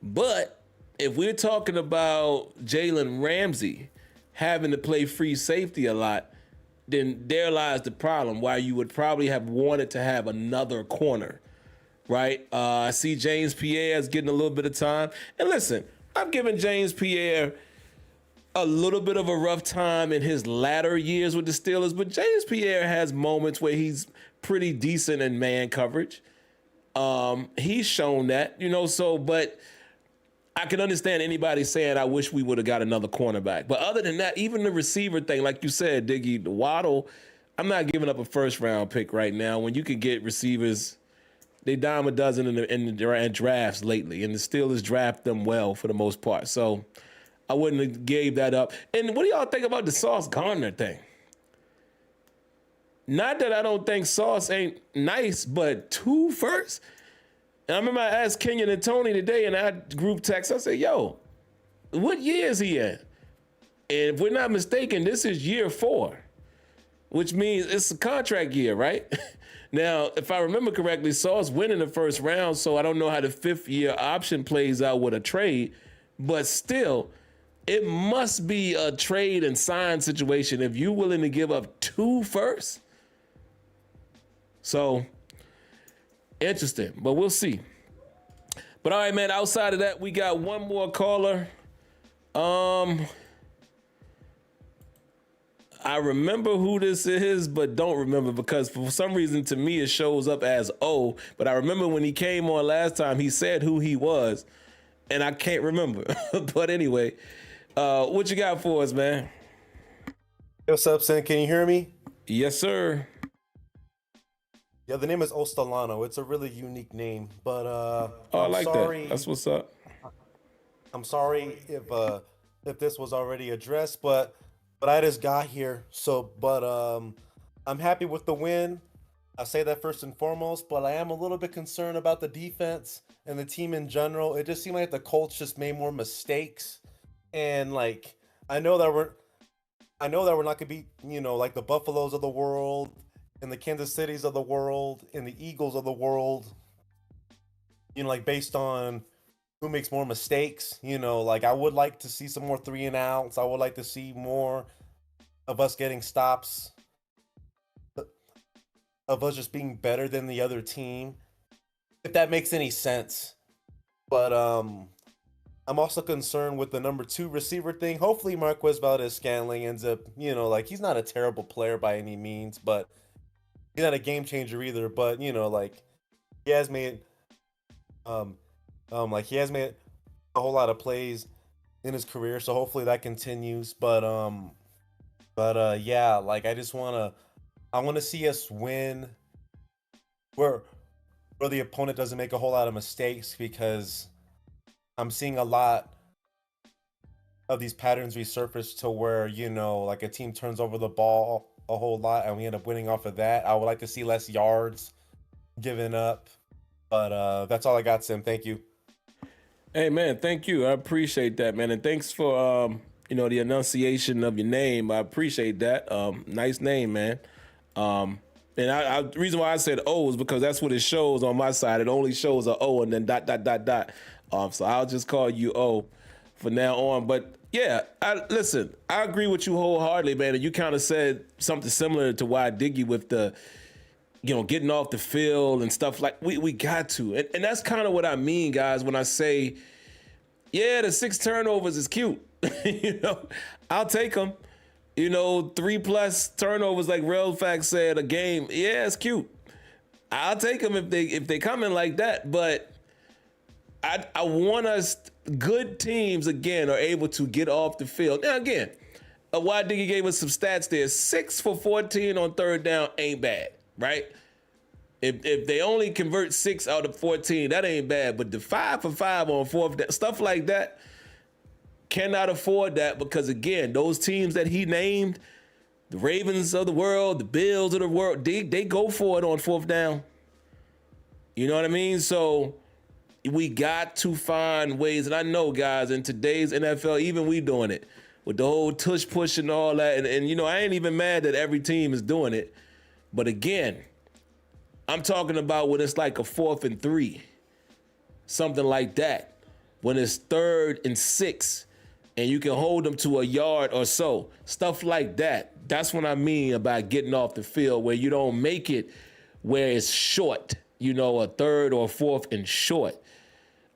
But if we're talking about Jalen Ramsey having to play free safety a lot, then there lies the problem, why you would probably have wanted to have another corner, right? I see James Pierre is getting a little bit of time. And listen, I've given James Pierre a little bit of a rough time in his latter years with the Steelers, but James Pierre has moments where he's pretty decent in man coverage. He's shown that, you know, but I can understand anybody saying, I wish we would have got another cornerback. But other than that, even the receiver thing, like you said, Diggy, the Waddle, I'm not giving up a first-round pick right now when you can get receivers. They dime a dozen in the drafts lately, and the Steelers draft them well for the most part. So I wouldn't have gave that up. And what do y'all think about the Sauce Gardner thing? Not that I don't think Sauce ain't nice, but 2 firsts? And I remember I asked Kenyon and Tony today in our group text, I said, yo, what year is he in? And if we're not mistaken, this is year 4, which means it's a contract year, right? Now, if I remember correctly, Sauce went in the first round, so I don't know how the 5th-year option plays out with a trade, but still, it must be a trade and sign situation if you're willing to give up 2 firsts. So, interesting, but we'll see. But all right, man, outside of that, we got one more caller. I remember who this is, but don't remember because for some reason to me it shows up as O. But I remember when he came on last time, he said who he was, and I can't remember. But anyway, what you got for us, man? Hey, what's up, Sin? Can you hear me? Yes, sir. Yeah, the name is Ostalano. It's a really unique name, but I like that. That's what's up. I'm sorry if this was already addressed, but I just got here. So, I'm happy with the win. I say that first and foremost, but I am a little bit concerned about the defense and the team in general. It just seemed like the Colts just made more mistakes, and like I know that we're not gonna be, like the Buffaloes of the world and the Kansas Cities of the world and the Eagles of the world, like based on who makes more mistakes. Like I would like to see some more 3 and outs. I would like to see more of us getting stops, of us just being better than the other team, if that makes any sense. But I'm also concerned with the number 2 receiver thing. Hopefully Marquez Valdez-Scantling ends up, like he's not a terrible player by any means, but he's not a game changer either. But like he has made he has made a whole lot of plays in his career, so hopefully that continues. But yeah, like I want to see us win where the opponent doesn't make a whole lot of mistakes, because I'm seeing a lot of these patterns resurface to where, like a team turns over the ball a whole lot and we end up winning off of that. I would like to see less yards given up. But that's all I got, Sim. Thank you. Hey, man, thank you. I appreciate that, man. And thanks for, the enunciation of your name. I appreciate that. Nice name, man. And the reason why I said O is because that's what it shows on my side. It only shows a O and then ... So I'll just call you O from now on. But yeah, listen, I agree with you wholeheartedly, man. And you kind of said something similar to why I dig you with the, getting off the field and stuff like we got to. And that's kind of what I mean, guys, when I say, yeah, the 6 turnovers is cute. I'll take them. 3+ turnovers, like Real Fact said, a game. Yeah, it's cute. I'll take them if they come in like that. But I want us, good teams, again, are able to get off the field. Now, again, why Diggy gave us some stats there. 6 for 14 on third down ain't bad, right? If they only convert 6 out of 14, that ain't bad. But the 5 for 5 on fourth down, stuff like that, cannot afford that because, again, those teams that he named, the Ravens of the world, the Bills of the world, they go for it on fourth down. You know what I mean? So we got to find ways. And I know, guys, in today's NFL, even we doing it with the whole tush push and all that. And I ain't even mad that every team is doing it. But again, I'm talking about when it's like a 4th and 3, something like that. When it's 3rd and 6, and you can hold them to a yard or so, stuff like that. That's what I mean about getting off the field, where you don't make it where it's short, a 3rd or 4th and short.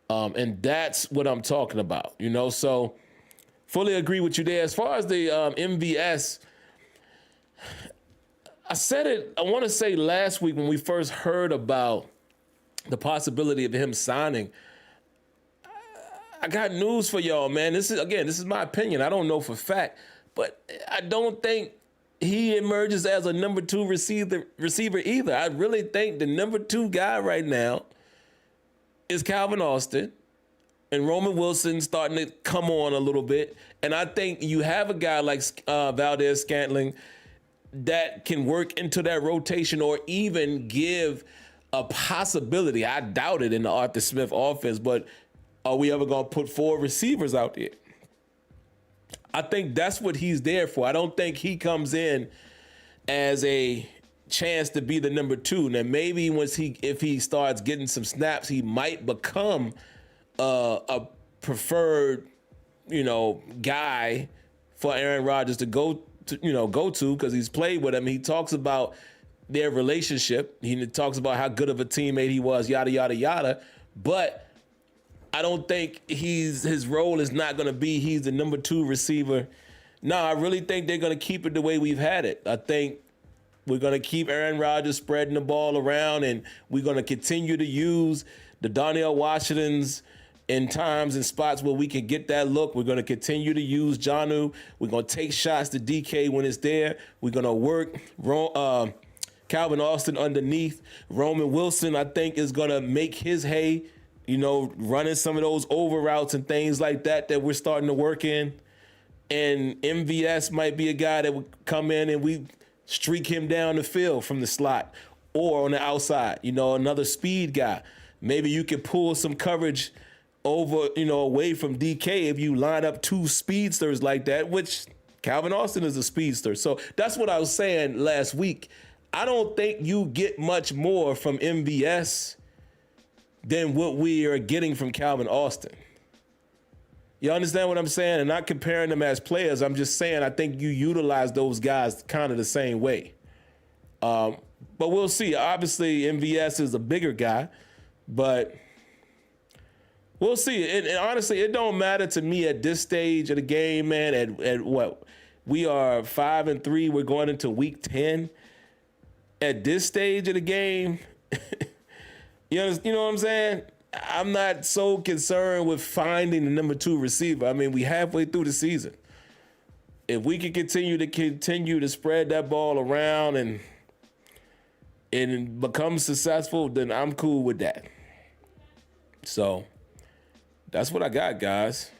And that's what I'm talking about, So fully agree with you there. As far as the MVS, I said it, I want to say last week when we first heard about the possibility of him signing. I got news for y'all, man. This is my opinion. I don't know for fact, but I don't think he emerges as a number 2 receiver either. I really think the number 2 guy right now is Calvin Austin, and Roman Wilson starting to come on a little bit. And I think you have a guy like Valdez-Scantling that can work into that rotation or even give a possibility. I doubt it in the Arthur Smith offense, but are we ever going to put 4 receivers out there? I think that's what he's there for. I don't think he comes in as a chance to be the number 2. Now, maybe if he starts getting some snaps, he might become a preferred, guy for Aaron Rodgers to go to because he's played with him. He talks about their relationship. He talks about how good of a teammate he was, yada, yada, yada. But I don't think his role is not going to be he's the number 2 receiver. No, I really think they're going to keep it the way we've had it. I think we're going to keep Aaron Rodgers spreading the ball around, and we're going to continue to use the Darnell Washingtons in times and spots where we can get that look. We're going to continue to use Jonnu. We're going to take shots to DK when it's there. We're going to work Calvin Austin underneath. Roman Wilson, I think, is going to make his hay, running some of those over routes and things like that we're starting to work in. And MVS might be a guy that would come in and we streak him down the field from the slot or on the outside, another speed guy. Maybe you could pull some coverage over, away from DK if you line up 2 speedsters like that, which Calvin Austin is a speedster. So that's what I was saying last week. I don't think you get much more from MVS than what we are getting from Calvin Austin. You understand what I'm saying? And not comparing them as players. I'm just saying I think you utilize those guys kind of the same way. But we'll see. Obviously, MVS is a bigger guy, but we'll see. And honestly, it don't matter to me at this stage of the game, man. At what? We are 5-3. We're going into week 10. At this stage of the game, you know what I'm saying? I'm not so concerned with finding the number 2 receiver. I mean, we halfway through the season. If we can continue to spread that ball around and become successful, then I'm cool with that. So that's what I got, guys.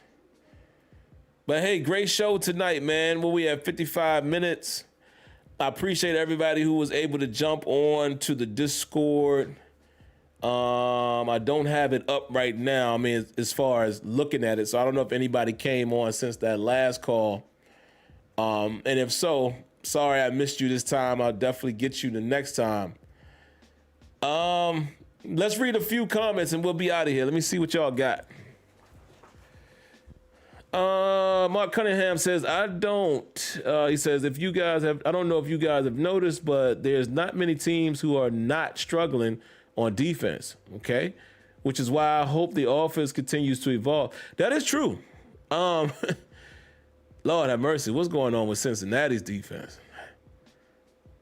But hey, great show tonight, man. Well, we have 55 minutes. I appreciate everybody who was able to jump on to the Discord. I don't have it up right now. I mean, as far as looking at it, so I don't know if anybody came on since that last call. And if so, sorry I missed you this time. I'll definitely get you the next time. Let's read a few comments and we'll be out of here. Let me see what y'all got. Mark Cunningham says, I don't. He says, I don't know if you guys have noticed, but there's not many teams who are not struggling on defense. Okay. Which is why I hope the offense continues to evolve. That is true. Lord have mercy. What's going on with Cincinnati's defense?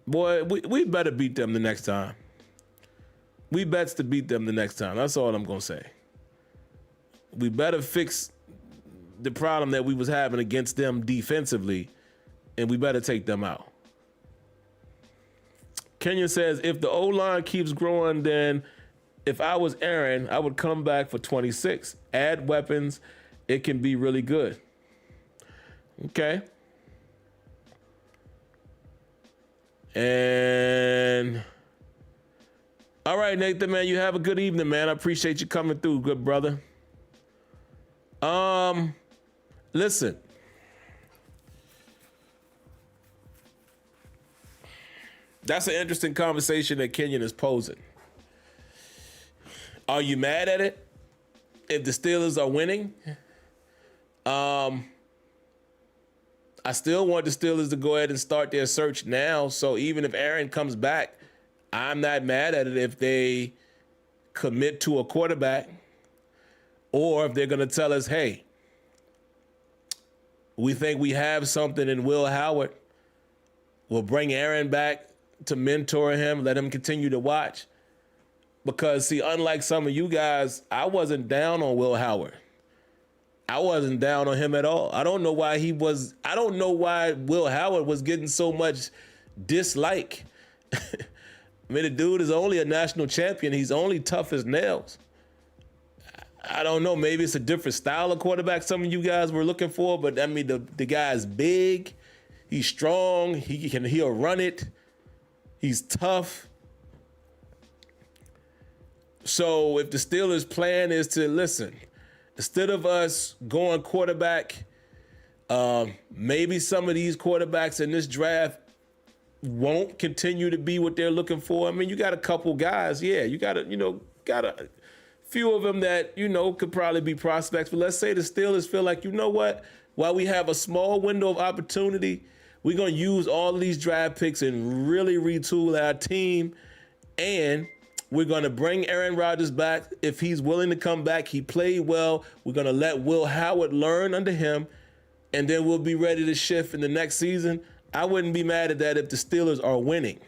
Boy, we better beat them the next time. We bets to beat them the next time. That's all I'm going to say. We better fix the problem that we was having against them defensively, and we better take them out. Kenyon says, if the O-line keeps growing, then if I was Aaron, I would come back for 26. Add weapons. It can be really good. Okay. And all right, Nathan, man, you have a good evening, man. I appreciate you coming through, good brother. Listen. That's an interesting conversation that Kenyon is posing. Are you mad at it if the Steelers are winning? I still want the Steelers to go ahead and start their search now. So even if Aaron comes back, I'm not mad at it if they commit to a quarterback or if they're going to tell us, hey, we think we have something in Will Howard. We'll bring Aaron back to mentor him, let him continue to watch. Because, see, unlike some of you guys, I wasn't down on Will Howard. I wasn't down on him at all. I don't know why Will Howard was getting so much dislike. I mean, the dude is only a national champion. He's only tough as nails. I don't know. Maybe it's a different style of quarterback some of you guys were looking for, but I mean, the guy's big. He's strong. He'll run it. He's tough. So if the Steelers' plan is to listen, instead of us going quarterback, maybe some of these quarterbacks in this draft won't continue to be what they're looking for. I mean, you got a couple guys. Yeah, you got a few of them that, could probably be prospects. But let's say the Steelers feel like, you know what? While we have a small window of opportunity, we're going to use all of these draft picks and really retool our team. And we're going to bring Aaron Rodgers back. If he's willing to come back, he played well. We're going to let Will Howard learn under him. And then we'll be ready to shift in the next season. I wouldn't be mad at that if the Steelers are winning.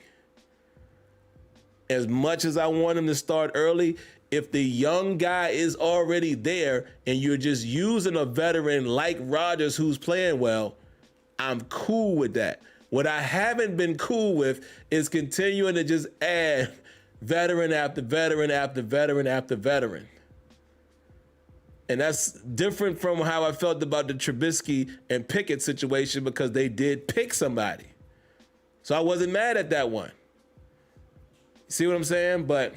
As much as I want them to start early, if the young guy is already there and you're just using a veteran like Rodgers who's playing well, I'm cool with that. What I haven't been cool with is continuing to just add veteran after veteran after veteran after veteran. And that's different from how I felt about the Trubisky and Pickett situation because they did pick somebody. So I wasn't mad at that one. See what I'm saying? But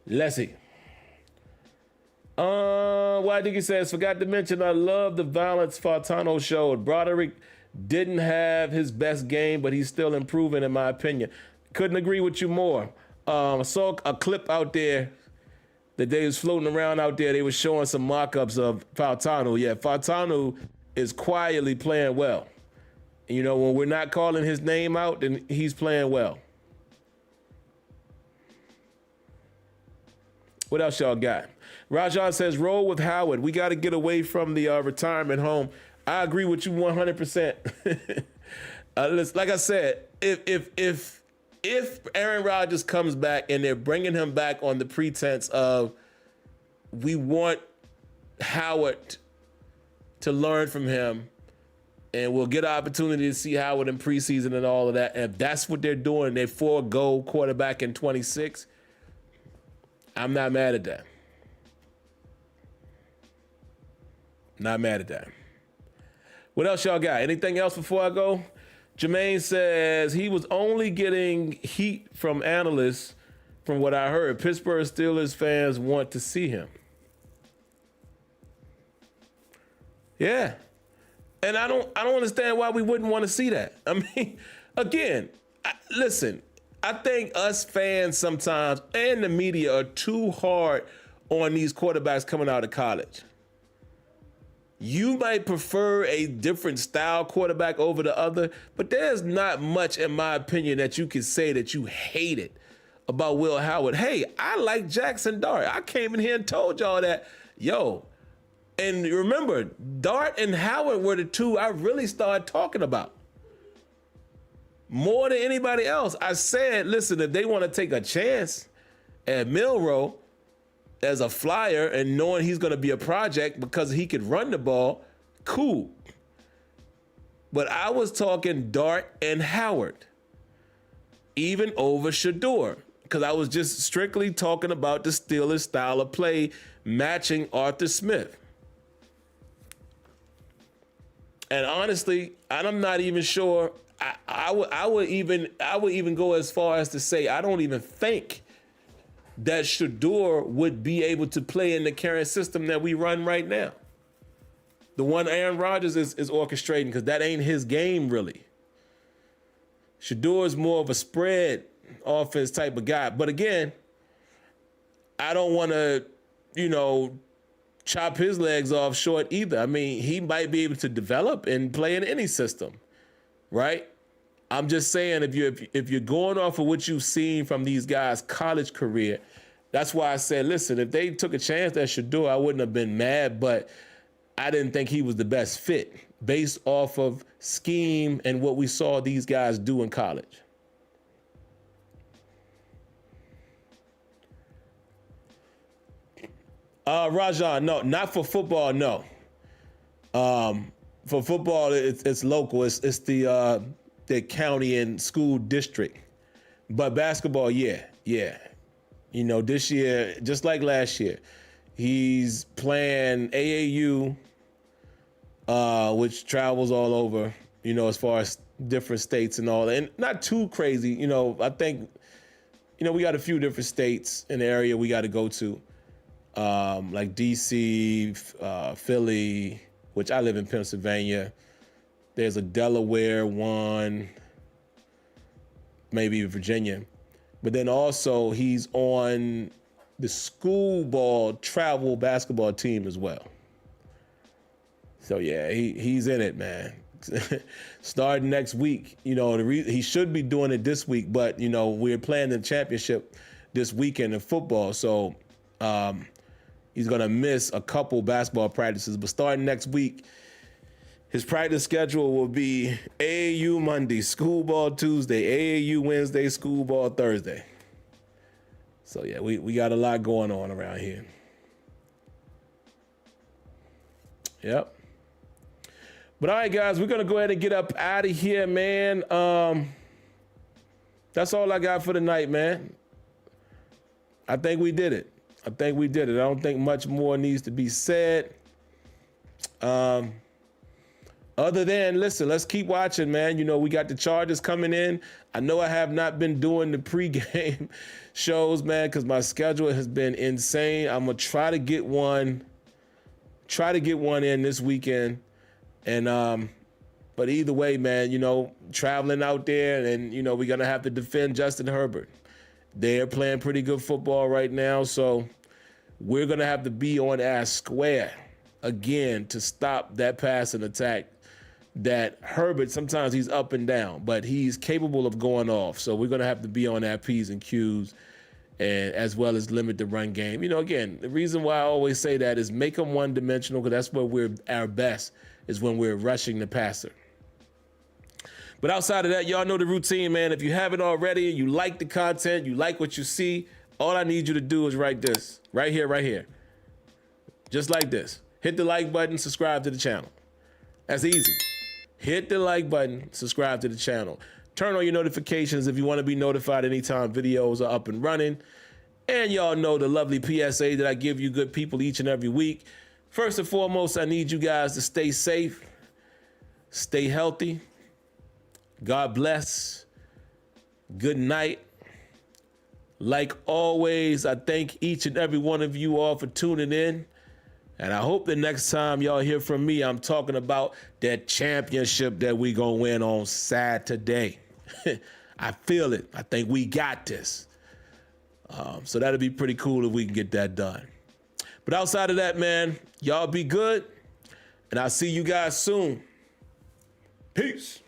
let's see. Why Dicky says, forgot to mention, I love the violence Fartano showed. Broderick didn't have his best game, but he's still improving in my opinion. Couldn't agree with you more. I saw a clip out there that they was floating around out there. They were showing some mock-ups of Fartano. Yeah, Fartano is quietly playing well. And, when we're not calling his name out, then he's playing well. What else y'all got? Rajan says, roll with Howard. We got to get away from the retirement home. I agree with you 100%. Like I said, if Aaron Rodgers comes back and they're bringing him back on the pretense of we want Howard to learn from him and we'll get an opportunity to see Howard in preseason and all of that. And if that's what they're doing, they forego quarterback in 26, I'm not mad at that. Not mad at that. What else y'all got? Anything else before I go? Jermaine says he was only getting heat from analysts from what I heard. Pittsburgh Steelers fans want to see him. Yeah. And I don't understand why we wouldn't want to see that. I mean, again, listen, I think us fans sometimes and the media are too hard on these quarterbacks coming out of college. You might prefer a different style quarterback over the other, but there's not much, in my opinion, that you can say that you hated about Will Howard. Hey, I like Jackson Dart. I came in here and told y'all that, yo. And remember, Dart and Howard were the two I really started talking about. More than anybody else. I said, listen, if they want to take a chance at Milroe as a flyer and knowing he's going to be a project because he could run the ball, cool. But I was talking Dart and Howard, even over Shador, because I was just strictly talking about the Steelers' style of play matching Arthur Smith. And honestly, I'm not even sure. I would even go as far as to say I don't even think that Shador would be able to play in the current system that we run right now. The one Aaron Rodgers is orchestrating, because that ain't his game really. Shador is more of a spread offense type of guy. But again, I don't want to, chop his legs off short either. I mean, he might be able to develop and play in any system, right? I'm just saying, if you're going off of what you've seen from these guys' college career, that's why I said, listen, if they took a chance at Shador, I wouldn't have been mad, but I didn't think he was the best fit based off of scheme and what we saw these guys do in college. Rajan, no, not for football, no. For football, it's local. It's the county and school district. But basketball, yeah. This year, just like last year, he's playing AAU, which travels all over, as far as different states and all that. And not too crazy, I think, we got a few different states in the area we got to go to. Like DC, Philly, which I live in Pennsylvania. There's a Delaware one, maybe Virginia. But then also he's on the school ball travel basketball team as well. So yeah, he's in it, man. Starting next week, he should be doing it this week, but we're playing the championship this weekend in football. So, he's going to miss a couple basketball practices, but starting next week, his practice schedule will be AAU Monday, school ball Tuesday, AAU Wednesday, school ball Thursday. So, yeah, we got a lot going on around here. Yep. But all right, guys, we're going to go ahead and get up out of here, man. That's all I got for tonight, man. I think we did it. I don't think much more needs to be said. Other than, listen, let's keep watching, man. We got the Chargers coming in. I know I have not been doing the pregame shows, man, because my schedule has been insane. I'm going to try to get one in this weekend. And, but either way, man, traveling out there and, we're going to have to defend Justin Herbert. They're playing pretty good football right now, so we're going to have to be on our square again to stop that passing attack that Herbert, sometimes he's up and down, but he's capable of going off. So we're going to have to be on our P's and Q's, and as well as limit the run game. Again, the reason why I always say that is make them one-dimensional, because that's where we're our best, is when we're rushing the passer. But outside of that, y'all know the routine, man. If you haven't already, you like the content, you like what you see, all I need you to do is write this, right here. Just like this. Hit the like button, subscribe to the channel. That's easy. Hit the like button, subscribe to the channel. Turn on your notifications if you want to be notified anytime videos are up and running. And y'all know the lovely PSA that I give you good people each and every week. First and foremost, I need you guys to stay safe, stay healthy. God bless. Good night. Like always, I thank each and every one of you all for tuning in. And I hope the next time y'all hear from me, I'm talking about that championship that we gonna win on Saturday. I feel it. I think we got this. So that'll be pretty cool if we can get that done. But outside of that, man, y'all be good. And I'll see you guys soon. Peace.